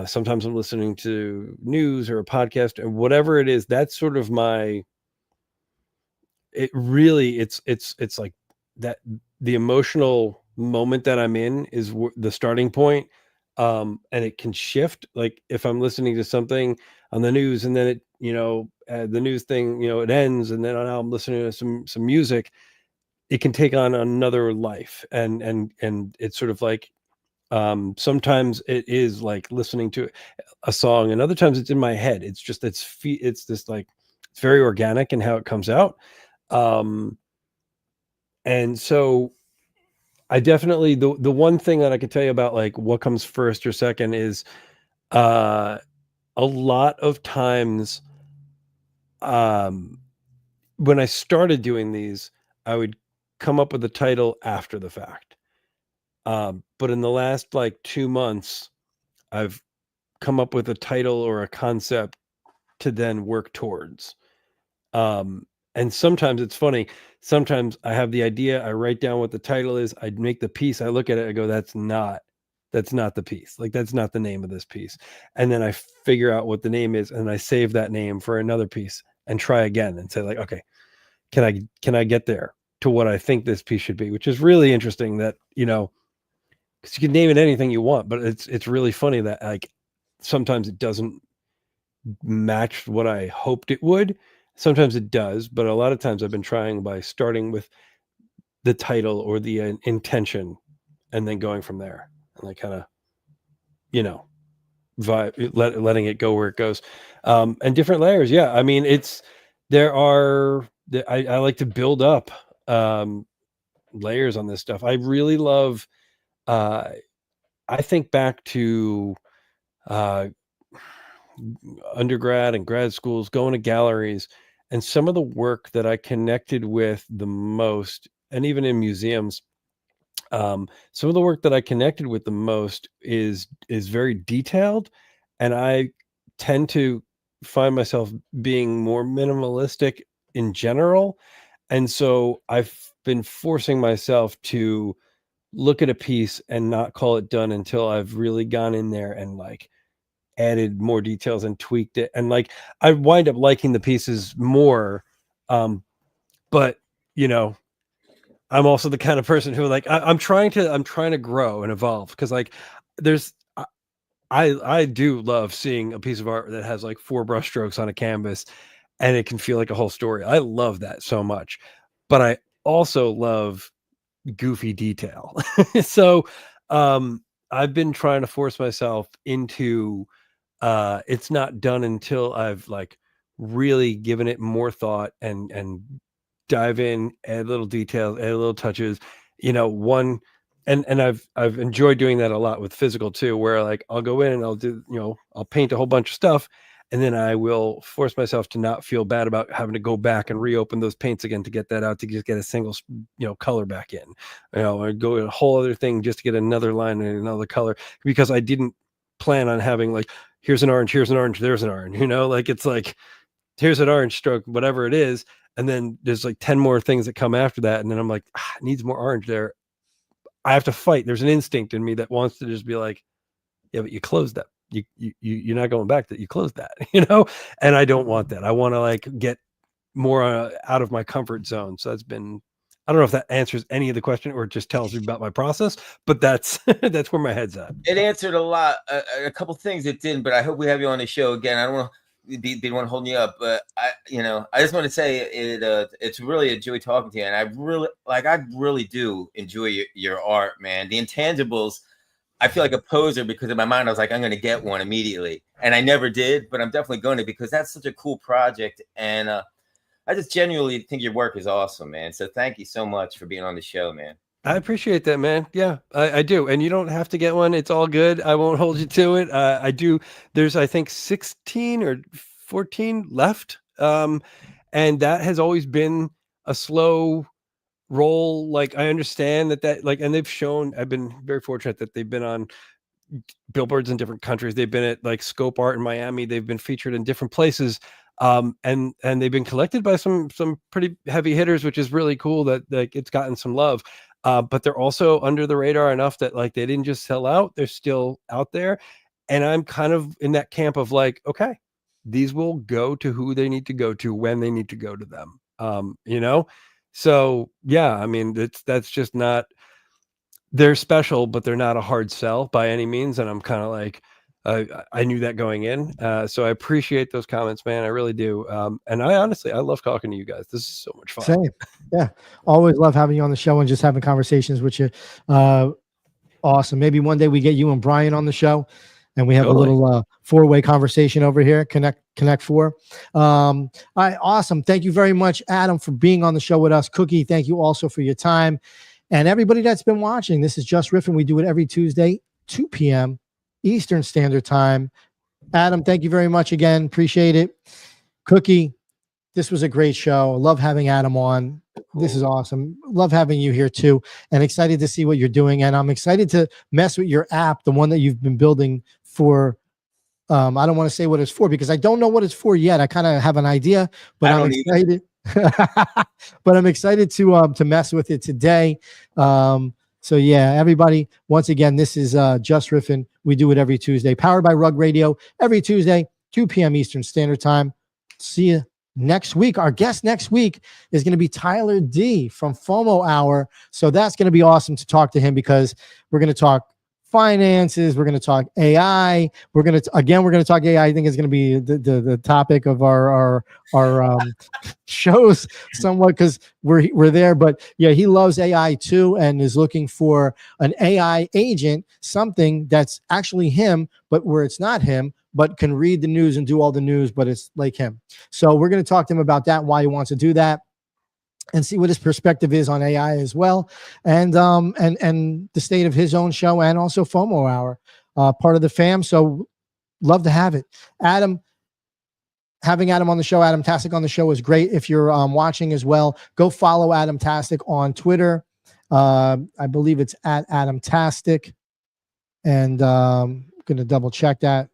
sometimes I'm listening to news or a podcast or whatever it is. That's sort of my. It really, it's like that. The emotional moment that I'm in is the starting point, and it can shift. Like if I'm listening to something on the news, and then it, the news thing, it ends, and then now I'm listening to some music. It can take on another life, and it's sort of like sometimes it is like listening to a song, and other times it's in my head. It's just it's this like it's very organic in how it comes out. And so I definitely the one thing that I could tell you about like what comes first or second is a lot of times when I started doing these, I would come up with a title after the fact. But in the last like 2 months, I've come up with a title or a concept to then work towards. And sometimes it's funny. Sometimes I have the idea, I write down what the title is, I make the piece, I look at it, I go, that's not the piece. Like that's not the name of this piece. And then I figure out what the name is and I save that name for another piece and try again and say like, okay, can I get there to what I think this piece should be, which is really interesting that, because you can name it anything you want, but it's really funny that like sometimes it doesn't match what I hoped it would. Sometimes it does, but a lot of times I've been trying by starting with the title or the intention and then going from there and like kind of, letting it go where it goes. And different layers. Yeah. I mean, I like to build up layers on this stuff. I really love, I think back to undergrad and grad schools, going to galleries, and some of the work that I connected with the most, and even in museums, some of the work that I connected with the most is very detailed, and I tend to find myself being more minimalistic in general, and so I've been forcing myself to look at a piece and not call it done until I've really gone in there and like added more details and tweaked it, and like I wind up liking the pieces more. But I'm also the kind of person who like I'm trying to grow and evolve, because like there's I do love seeing a piece of art that has like 4 brush strokes on a canvas and it can feel like a whole story. I love that so much, but I also love goofy detail. So I've been trying to force myself into it's not done until I've like really given it more thought and dive in, add little details, add little touches, one. And I've enjoyed doing that a lot with physical too, where like I'll go in and I'll do, I'll paint a whole bunch of stuff, and then I will force myself to not feel bad about having to go back and reopen those paints again to get that out, to just get a single, color back in, or go a whole other thing just to get another line and another color, because I didn't plan on having like, here's an orange, there's an orange, like it's like, here's an orange stroke, whatever it is. And then there's like 10 more things that come after that. And then I'm like, it needs more orange there. I have to fight. There's an instinct in me that wants to just be like, yeah, but you closed that. You're not going back, that you closed that, and I don't want that. I want to like get more out of my comfort zone. So that's been, I don't know if that answers any of the question or just tells you about my process, but that's that's where my head's at. It answered a lot, a couple things it didn't, but I hope we have you on the show again. I don't want to be one holding you up, but I just want to say it's really a joy talking to you, and I really do enjoy your art, man. The intangibles, I feel like a poser because in my mind I was like, I'm going to get one immediately, and I never did, but I'm definitely going to, because that's such a cool project, and I just genuinely think your work is awesome, man. So thank you so much for being on the show, man. I appreciate that, man. Yeah, I do. And you don't have to get one. It's all good. I won't hold you to it. I do. There's, I think, 16 or 14 left. And that has always been a slow roll. Like, I understand that, like, and they've shown, I've been very fortunate that they've been on billboards in different countries. They've been at like Scope Art in Miami. They've been featured in different places. And they've been collected by some pretty heavy hitters, which is really cool that like it's gotten some love. But they're also under the radar enough that like they didn't just sell out, they're still out there. And I'm kind of in that camp of like, okay, these will go to who they need to go to when they need to go to them. So yeah, I mean, that's just not, they're special, but they're not a hard sell by any means. And I'm kind of like, I knew that going in. So I appreciate those comments, man. I really do. And I love talking to you guys. This is so much fun. Same. Yeah. Always love having you on the show and just having conversations with you. Awesome. Maybe one day we get you and Brian on the show and we have a little four-way conversation over here. Connect four. All right. Awesome. Thank you very much, Adam, for being on the show with us. Cookie, thank you also for your time. And everybody that's been watching, this is Jus Riffin. We do it every Tuesday, 2 p.m. Eastern Standard Time. Adam, thank you very much again. Appreciate it. Cookie, this was a great show. Love having Adam on. Cool. This is awesome. Love having you here too. And excited to see what you're doing. And I'm excited to mess with your app, the one that you've been building for. I don't want to say what it's for because I don't know what it's for yet. I kind of have an idea, but I'm excited. But I'm excited to mess with it today. So yeah, everybody, once again, this is Jus Riffin. We do it every Tuesday, powered by Rug Radio, every Tuesday, 2 p.m. Eastern Standard Time. See you next week. Our guest next week is going to be Tyler D from FOMO Hour. So that's going to be awesome to talk to him because we're going to talk finances. We're going to talk AI. We're going to talk AI. I think it's going to be the topic of our shows somewhat because we're there. But yeah, he loves AI too and is looking for an AI agent, something that's actually him, but where it's not him, but can read the news and do all the news, but it's like him. So we're going to talk to him about that, why he wants to do that, and see what his perspective is on AI as well, and the state of his own show, and also FOMO Hour, part of the fam. So love to have it. Adam, having Adam on the show, AdamTastic on the show is great. If you're watching as well, go follow AdamTastic on Twitter. I believe it's at AdamTastic, and I'm going to double check that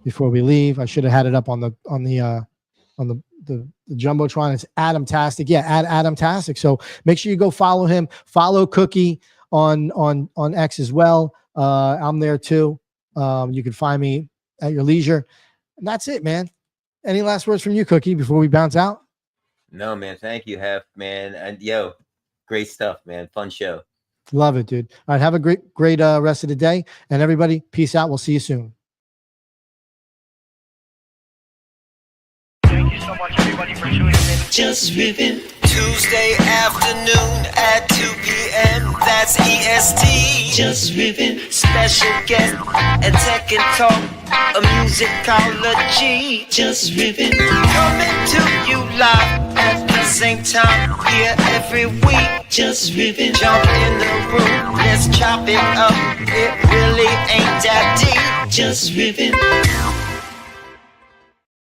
before we leave. I should have had it up on the Jumbotron. It's AdamTastic. Yeah, at AdamTastic. So make sure you go follow him. Follow Cookie on X as well. I'm there too. You can find me at your leisure. And that's it, man. Any last words from you, Cookie, before we bounce out? No, man. Thank you, Hef, man. And yo, great stuff, man. Fun show. Love it, dude. All right, have a great rest of the day. And everybody, peace out. We'll see you soon. Thank you so much, everybody, for tuning in. Jus Riffin. Tuesday afternoon at 2 p.m. That's EST. Jus Riffin. Special guest and tech and talk. A musicology. Jus Riffin. Coming to you live at the same time here every week. Jus Riffin. Jump in the room. Let's chop it up. It really ain't that deep. Jus Riffin.